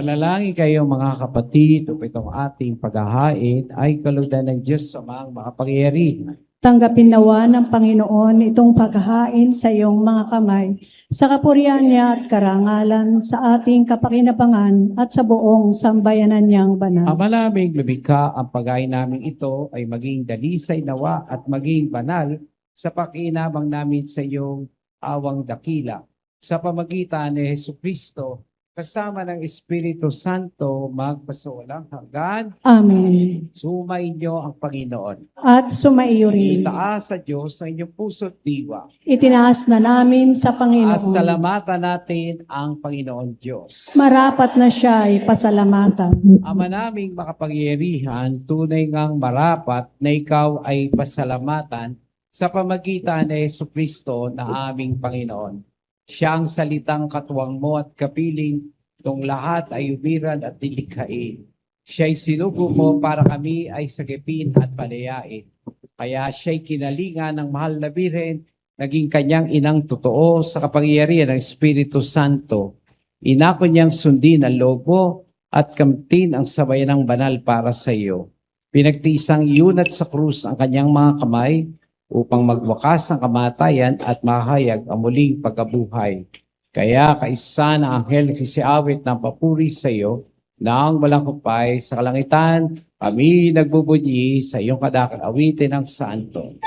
Manalangin kayo mga kapatid, upang itong ating paghahain ay kalugdan ng Diyos sa mga makapangyarihan. Tanggapin nawa ng Panginoon itong paghahain sa iyong mga kamay, sa kapurihan niya at karangalan, sa ating kapakinabangan at sa buong sambayanan niyang banal. Ama naming lumikha, ang paghain namin ito ay maging dalisay nawa at maging banal sa pakiinabang namin sa iyong awang dakila. Sa pamagitan ni Jesucristo, kasama ng Espiritu Santo, magpasawalang hanggan. Amen. Sumainyo ang Panginoon. At sumaiyo rin. Itaas sa Diyos ang inyong puso't diwa. Itinaas na namin sa At Panginoon. salamatan natin ang Panginoon Diyos. Marapat na siya ay pasalamatan. Ama naming makapangyarihan, tunay ngang marapat na ikaw ay pasalamatan sa pamagitan ni Jesucristo na aming Panginoon. Siya ang salitang katuwang mo at kapiling nung lahat ay umiran at nilikhain. Siya'y sinugo mo para kami ay sagipin at palayain. Kaya siya'y kinalinga ng mahal na Birhen, naging kanyang inang totoo sa kapangyarihan ng Espiritu Santo. Inako niyang sundin ang loob mo at kamtin ang sabayanang banal para sa iyo. Pinagtiisang iunat sa krus ang kanyang mga kamay upang magwakas ang kamatayan at mahayag ang muling pagkabuhay. Kaya kaisa ng anghel nagsisiawit ng papuri sa iyo nang walang kupay sa kalangitan, kami nagbubunyi sa iyong kadakil awitin ng santo.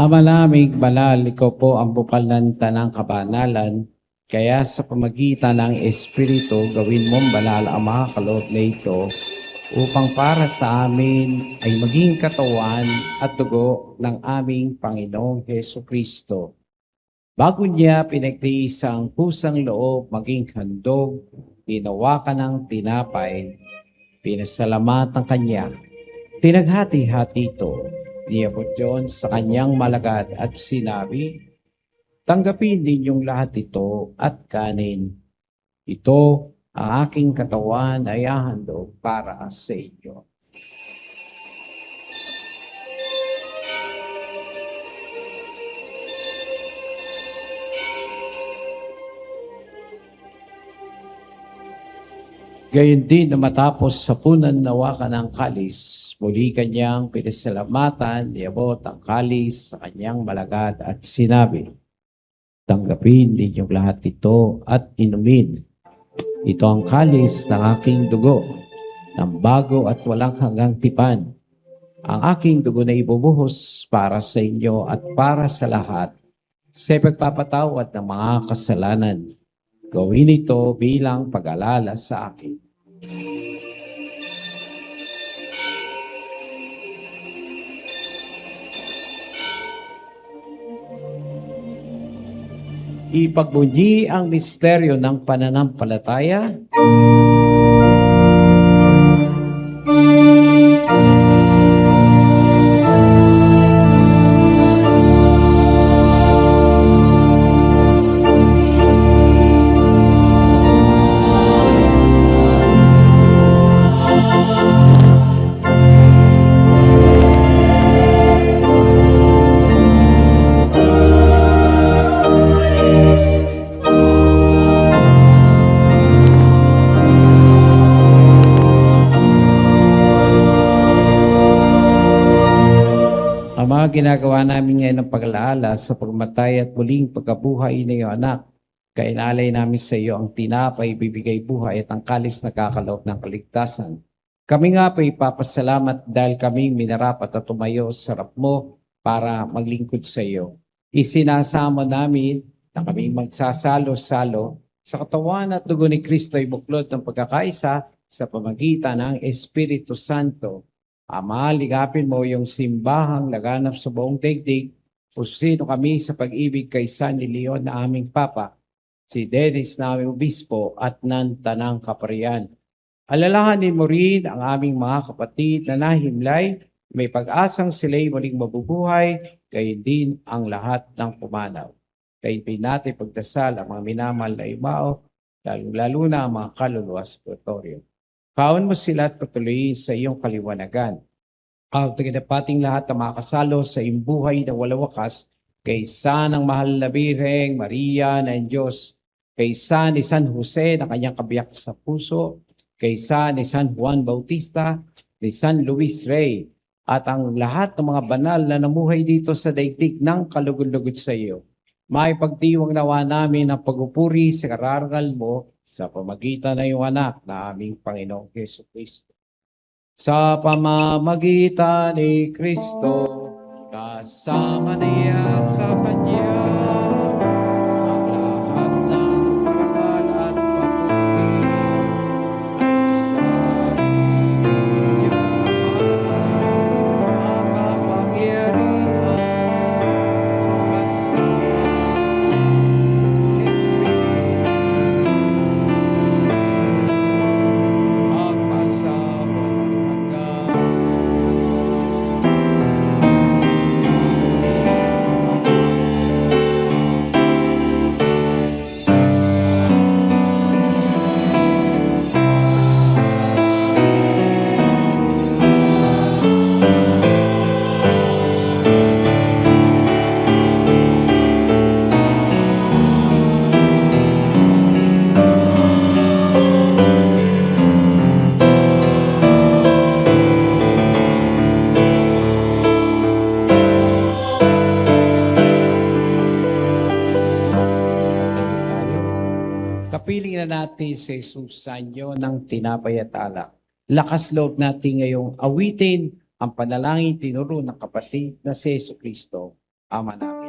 Ama naming banal, ikaw po ang bukal ng tanang kabanalan, kaya sa pamagitan ng Espiritu, gawin mong banal ang mga kaloob na ito, upang para sa amin ay maging katawan at dugo ng aming Panginoong Jesucristo. Bago niya pinagtiis ang pusang loob maging handog, tinawakan ng tinapay, pinasalamatan kanya, pinaghati-hati ito, niyabot yun sa kanyang malagad at sinabi, tanggapin ninyong lahat ito at kanin. Ito ang aking katawan ay hahandog para sa inyo. Gayon din na matapos sapunan nawa ka ng kalis, muli kanyang pinasalamatan, niabot ang kalis sa kanyang malagad at sinabi, tanggapin ninyong lahat ito at inumin. Ito ang kalis ng aking dugo, ng bago at walang hanggang tipan. Ang aking dugo na ibubuhos para sa inyo at para sa lahat, sa pagpapatawad ng mga kasalanan. Gawin ito bilang pag-alala sa akin. Ipagbunyi ang misteryo ng pananampalataya. ginagawa namin ngayon ng pag-alaala sa pagmatay at muling pagkabuhay ng iyong anak, kainalay namin sa iyo ang tinapay, bibigay buhay at ang kalis na kakaloob ng kaligtasan. Kami nga po ipapasalamat dahil kaming minarapat at tumayo sa harap mo para maglingkod sa iyo. Isinasamo namin na kaming magsasalo-salo sa katawan at dugo ni Kristo ay buklod ng pagkakaisa sa pamagitan ng Espiritu Santo. Ama, ligapin mo yung simbahang laganap sa buong daigdig. Pusino kami sa pag-ibig kay San Leon na aming Papa, si Dennis na aming Obispo at ng Tanang Kaparian. Alalahanin mo rin ang aming mga kapatid na nahimlay, may pag-asang sila'y muling mabubuhay, gayon din ang lahat ng pumanaw. Kayo natin pagdasal ang mga minamahal na imao, lalo na ang mga kaluluwa sa purgatorio. Kaon mo sila at patuloy sa iyong kaliwanagan. Ang tagadapating lahat ng mga kasalo sa iyong buhay na walang wakas, kaysa ng mahal na Birheng Maria ng Diyos, kaysa ni San Jose na kanyang kabiyak sa puso, kaysa ni San Juan Bautista, ni San Luis Rey, at ang lahat ng mga banal na namuhay dito sa daigdig ng kalugod-lugod sa iyo. May pagdiwang nawa namin ang pagupuri sa kararangal mo sa pamagitan ng iyong anak na aming Panginoong Hesus Kristo. Sa pamamagitan ni Kristo, kasama niya sa Kanya, ang lahat ng kapal at papuri ay sa Diyos Ama, makapangyarihan, kasama Espiritu magpasawang hanggan. Kapiling na natin si Jesus sa inyo ng tinapay at alak. Lakas loob natin ngayong awitin ang panalangin tinuro ng kapatid na si Jesus Kristo, Ama namin.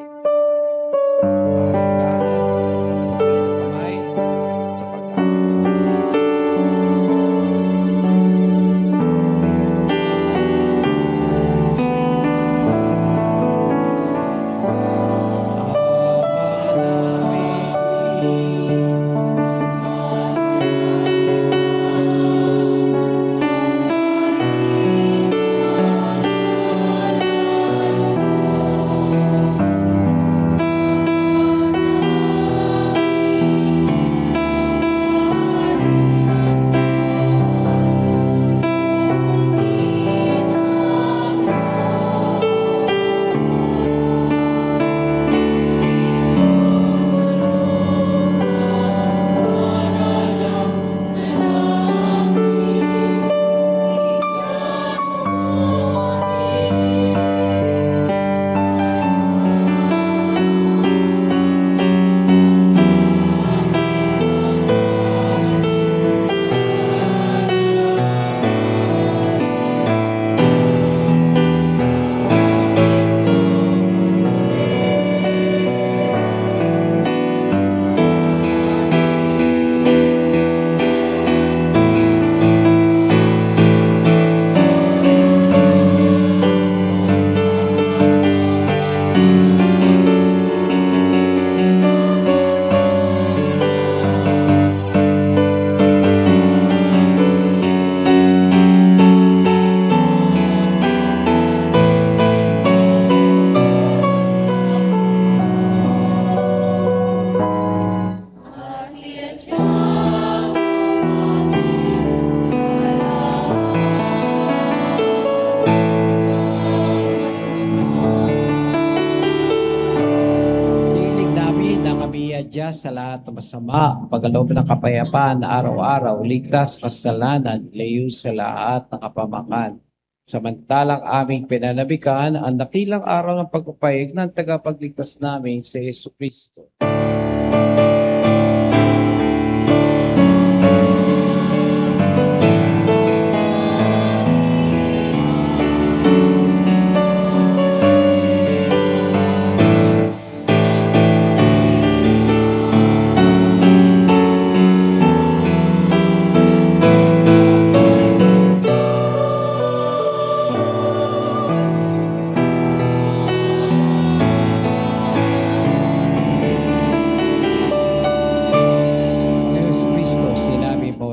Sa lahat ng masama, pagkaloob ng kapayapaan na araw-araw, ligtas kasalanan, layo sa lahat ng kapamakan. Samantalang aming pinanabikan ang dakilang araw ng pagpapahayag ng tagapagligtas namin si Jesucristo.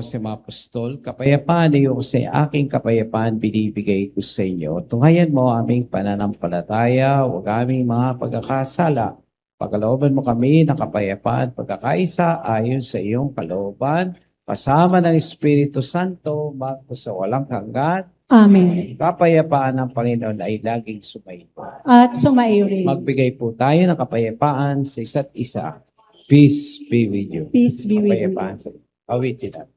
Sa mga apostol, kapayapaan niyo sa aking kapayapaan binibigay ko sa inyo. Tunghayan mo aming pananampalataya, huwag aming mga pagkakasala. Pagkalooban mo kami ng kapayapaan, pagkakaisa ayon sa iyong kalooban, kasama ng Espiritu Santo, magpo sa walang hanggan. Amen. Kapayapaan ng Panginoon ay laging sumainyo. At sumaiyo rin. Magbigay po tayo ng kapayapaan sa isa't isa. Peace be with you. Peace be with you. Kapayapaan sa inyo. Awitin natin.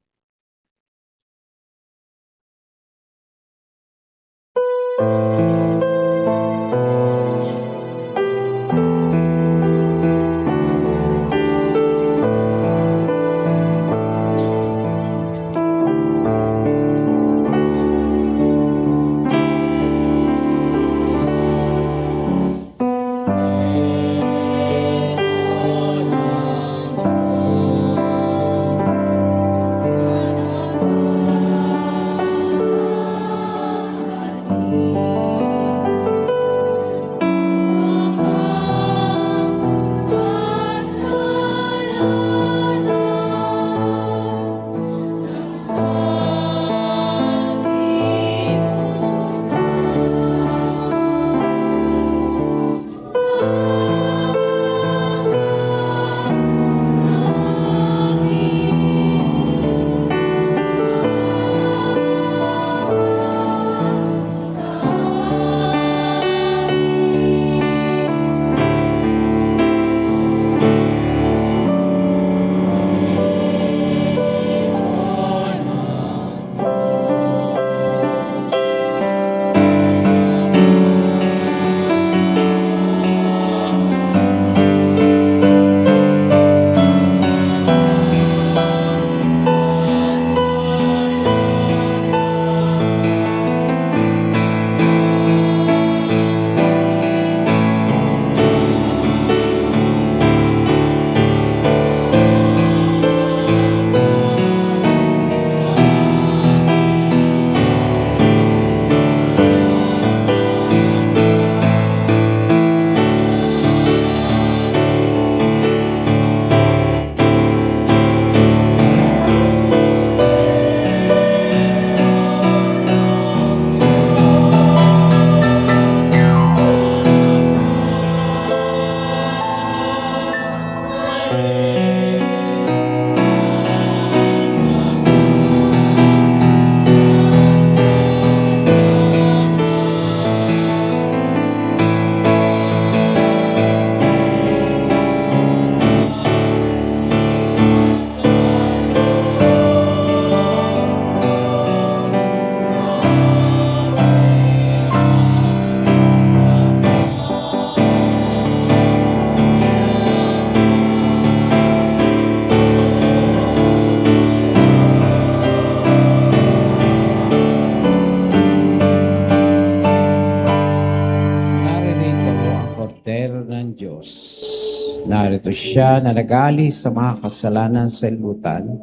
Narito siya na nagalis sa mga kasalanan sa libutan.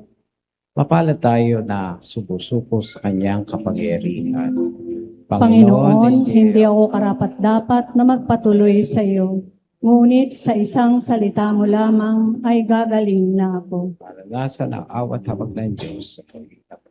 Mapalad tayo na subo-suko sa kanyang kapangyarihan. Panginoon, hindi ako karapat-dapat na magpatuloy sa iyo. Ngunit sa isang salita mo lamang ay gagaling na ako. Maranasan ang awat habag ng Diyos sa kagitan.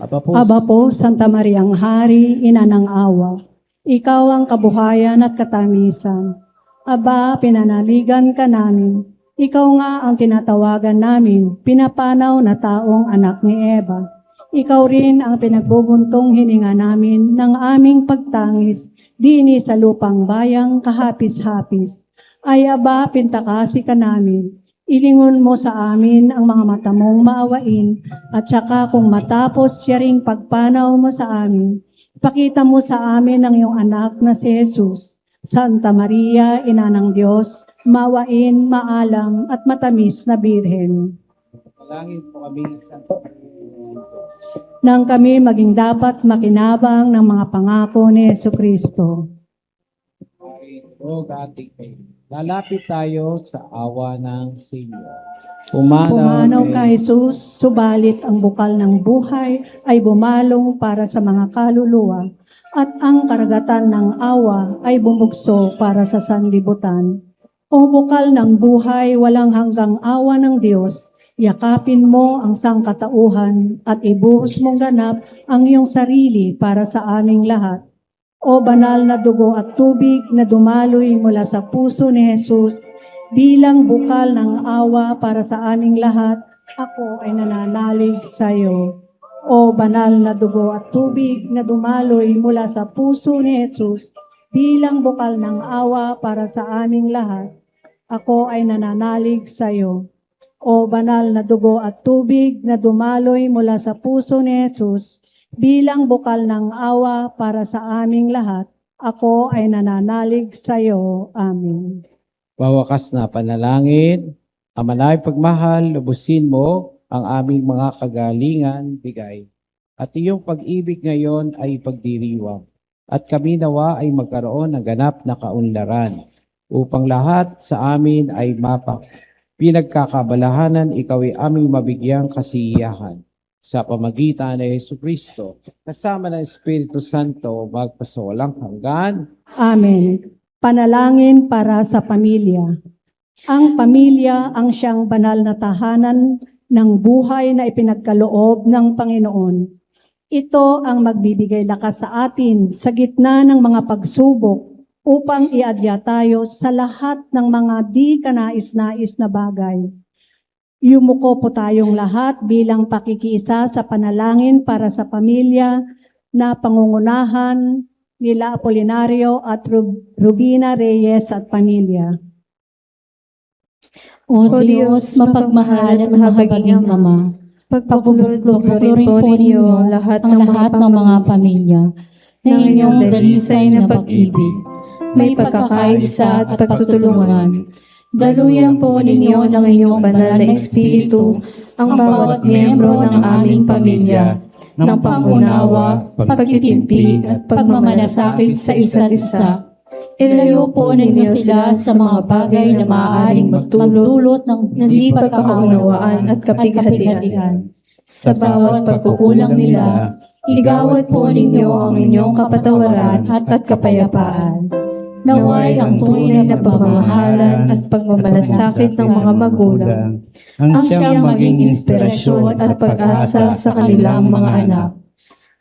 Aba po, Santa Mariang Hari, Ina ng Awa, Ikaw ang kabuhayan at katamisan. Aba, pinanaligan ka namin. Ikaw nga ang tinatawagan namin, pinapanaw na taong anak ni Eva. Ikaw rin ang pinagbubuntong hininga namin ng aming pagtangis, dini sa lupang bayang kahapis-hapis. Ay aba, pintakasi ka namin. Ilingon mo sa amin ang mga mata mong maawain, at saka kung matapos siya ring pagpanaw mo sa amin, ipakita mo sa amin ang iyong anak na si Jesus. Santa Maria, Ina ng Diyos, maawain, maalam, at matamis na Birhen. Palangin po kami, Santa Maria. Nang kami maging dapat makinabang ng mga pangako ni Jesucristo. O ating faith. Lalapit tayo sa awa ng Senyor. Pumanaw ka, Jesus, subalit ang bukal ng buhay ay bumalong para sa mga kaluluwa, at ang karagatan ng awa ay bumugso para sa sanlibutan. O bukal ng buhay, walang hanggang awa ng Diyos, yakapin mo ang sangkatauhan at ibuhos mong ganap ang iyong sarili para sa aming lahat. O banal na dugo at tubig na dumaloy mula sa puso ni Jesus, bilang bukal ng awa para sa aming lahat, ako ay nananalig sa iyo. O banal na dugo at tubig na dumaloy mula sa puso ni Jesus, bilang bukal ng awa para sa aming lahat, ako ay nananalig sa iyo. O banal na dugo at tubig na dumaloy mula sa puso ni Jesus, bilang bukal ng awa para sa aming lahat, ako ay nananalig sa iyo. Amen. Wawakas na panalangin, Ama na pagmahal, lubusin mo ang aming mga kagalingan, bigay. At iyong pag-ibig ngayon ay pagdiriwang. At kami nawa ay magkaroon ng ganap na kaunlaran, upang lahat sa amin ay pinagkakabalahanan, ikaw ay aming mabigyang kasiyahan. Sa pamagitan ni Jesucristo, kasama ng Espiritu Santo, magpasawalang hanggan. Amen. Panalangin para sa pamilya. Ang pamilya ang siyang banal na tahanan ng buhay na ipinagkaloob ng Panginoon. Ito ang magbibigay lakas sa atin sa gitna ng mga pagsubok upang iadya tayo sa lahat ng mga di kanais-nais na bagay. Yumuko po tayong lahat bilang pakikiisa sa panalangin para sa pamilya na pangungunahan nila Apolinario at Rubina Reyes at pamilya. O Diyos, mapagmahal at mahabaging Ama, pagpupulurin po ninyo lahat ng mga pamilya ng inyong dalisay na pag-ibig, may pagkakaisa at pagtutulungan. Daluyan po ninyo ng inyong banal na Espiritu ang bawat miyembro ng aming pamilya ng pangunawa, pagtitimpi at pagmamalasakit sa isa't isa. Ilayo po ninyo sila sa mga bagay na maaaring magdulot ng hindi pagkakaunawaan at kapighatian. Sa bawat pagkukulang nila, igawad po ninyo ang inyong kapatawaran at kapayapaan. Naway ang tunay na pamamahalan at pagmamalasakit ng mga magulang ang siyang maging inspirasyon at pag-asa sa kanilang mga anak.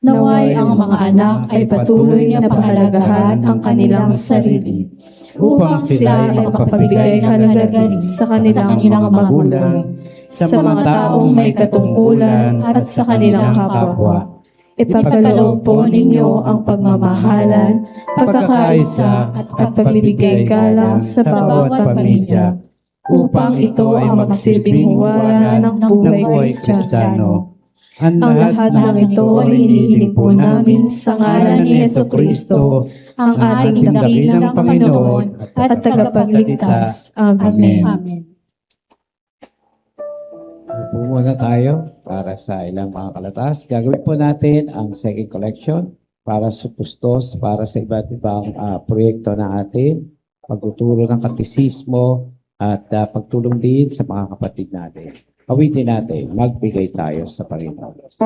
Naway ang mga anak ay patuloy na pahalagahan ang kanilang sarili upang sila ay makapagbigay halaga sa kanilang mga magulang, sa mga taong may katungkulan at sa kanilang kapwa. Ipagkaloob po ninyo ang pagmamahalan, pagkakaisa at pagbibigay galang sa bawat pamilya upang ito ay magsilbing huwaran ng buhay Kristiyano. Ang lahat ng ito ay hinihiling po namin sa ngalan ni Jesucristo, ang ating dakilang Panginoon at tagapagligtas. Amen. Amen. Upo muna tayo para sa ilang mga kalatas. Gagawin po natin ang second collection para sa pustos, para sa iba't ibang proyekto na atin, pagtuturo ng katisismo at pagtulong din sa mga kapatid natin. Awitin natin, magbigay tayo sa Panginoon.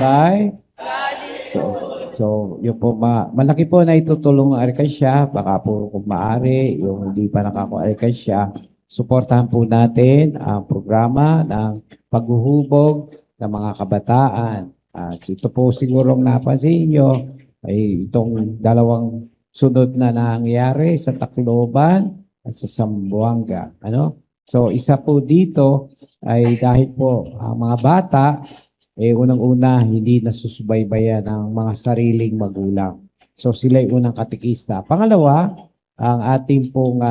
kay? So yun po, malaki po na itutulong ang Arcasia. Baka po kung maaari, yung hindi pa nakako-Arcasia, suportahan po natin ang programa ng paghuhubog ng mga kabataan. At ito po sigurong napansin nyo, ay itong dalawang sunod na nangyari sa Tacloban at sa Zamboanga. So isa po dito ay dahil po ang mga bata unang-una hindi nasusubaybayan ng mga sariling magulang. So sila yung unang katekista. Pangalawa, ang ating pong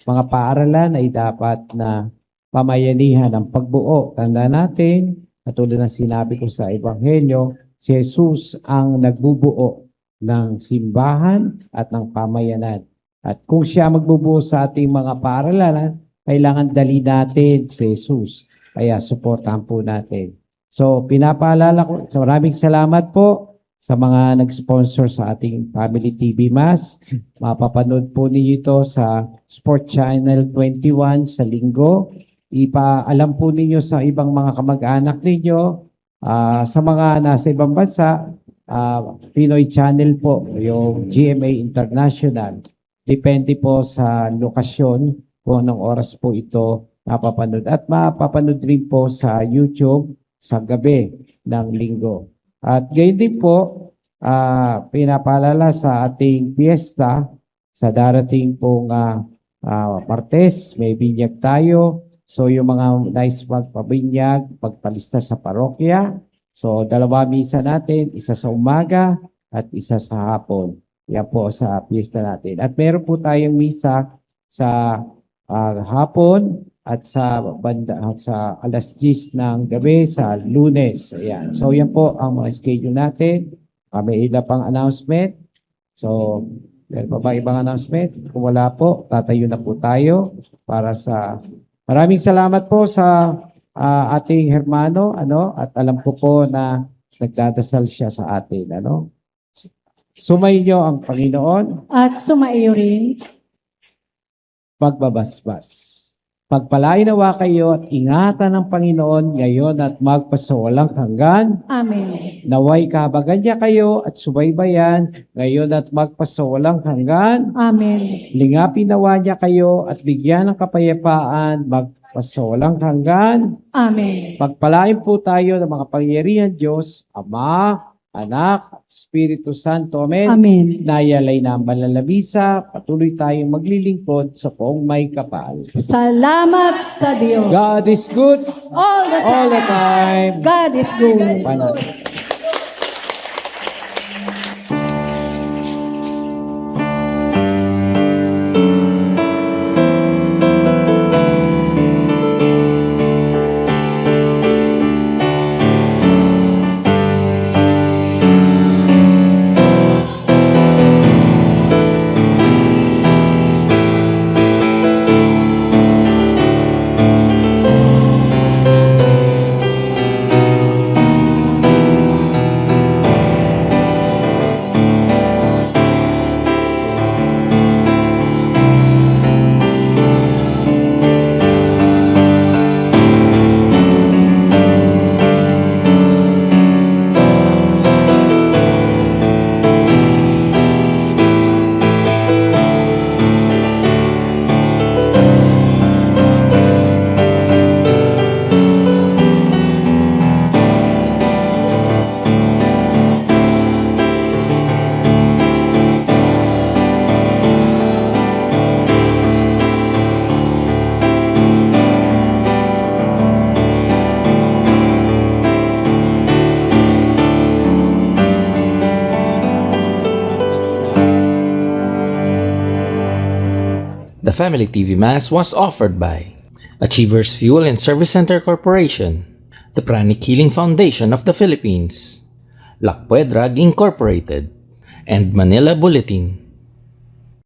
mga paaralan ay dapat na pamayanihan ng pagbuo. Tanda natin, katulad ng sinabi ko sa Ebanghelyo, si Jesus ang nagbubuo ng simbahan at ng pamayanan. At kung siya magbubuo sa ating mga paaralan, kailangan dali natin si Jesus. Kaya supportahan po natin. So, pinapaalala ko, maraming salamat po sa mga nag-sponsor sa ating Family TV Mass. Mapapanood po ninyo ito sa Sport Channel 21 sa linggo. Ipaalam po ninyo sa ibang mga kamag-anak ninyo. Sa mga nasa ibang bansa, Pinoy Channel po, yung GMA International. Depende po sa lokasyon kung anong oras po ito mapapanood. At mapapanood rin po sa YouTube sa gabi ng linggo. At gayon din po, pinapaalala sa ating piyesta sa darating pong Martes, may binyag tayo. So yung mga nais magpabinyag, pagpalista sa parokya. So 2 misa natin, isa sa umaga at isa sa hapon. Yan po sa piyesta natin. At meron po tayong misa sa hapon at sa alas 10 ng gabi sa Lunes. Ayan. So yan po ang mga schedule natin. May ilan pang announcement. So, meron pa ba ibang announcement? Kung wala po, tatayo na po tayo para sa... Maraming salamat po sa ating hermano, at alam ko po na nagdadasal siya sa atin, Sumainyo ang Panginoon. At sumaiyo rin. Pagbabasbas. Pagpalain nawa kayo at ingatan ng Panginoon ngayon at magpasawalang hanggan. Amen. Naway kahabagan niya kayo at subaybayan ngayon at magpasawalang hanggan. Amen. Lingapin nawa niya kayo at bigyan ng kapayapaan magpasawalang hanggan. Amen. Pagpalain po tayo ng mga pangyarihan Diyos, Ama, Anak, at Espiritu Santo. Amen. Amen. Nayalay na ang banlalabisa, patuloy tayong maglilingkod sa poong may kapal. Salamat sa Diyos. God is good All the time. all the time. God is good. Paano? The Family TV Mass was offered by Achievers Fuel and Service Center Corporation, the Pranic Healing Foundation of the Philippines, Lakpuedrag Incorporated, and Manila Bulletin.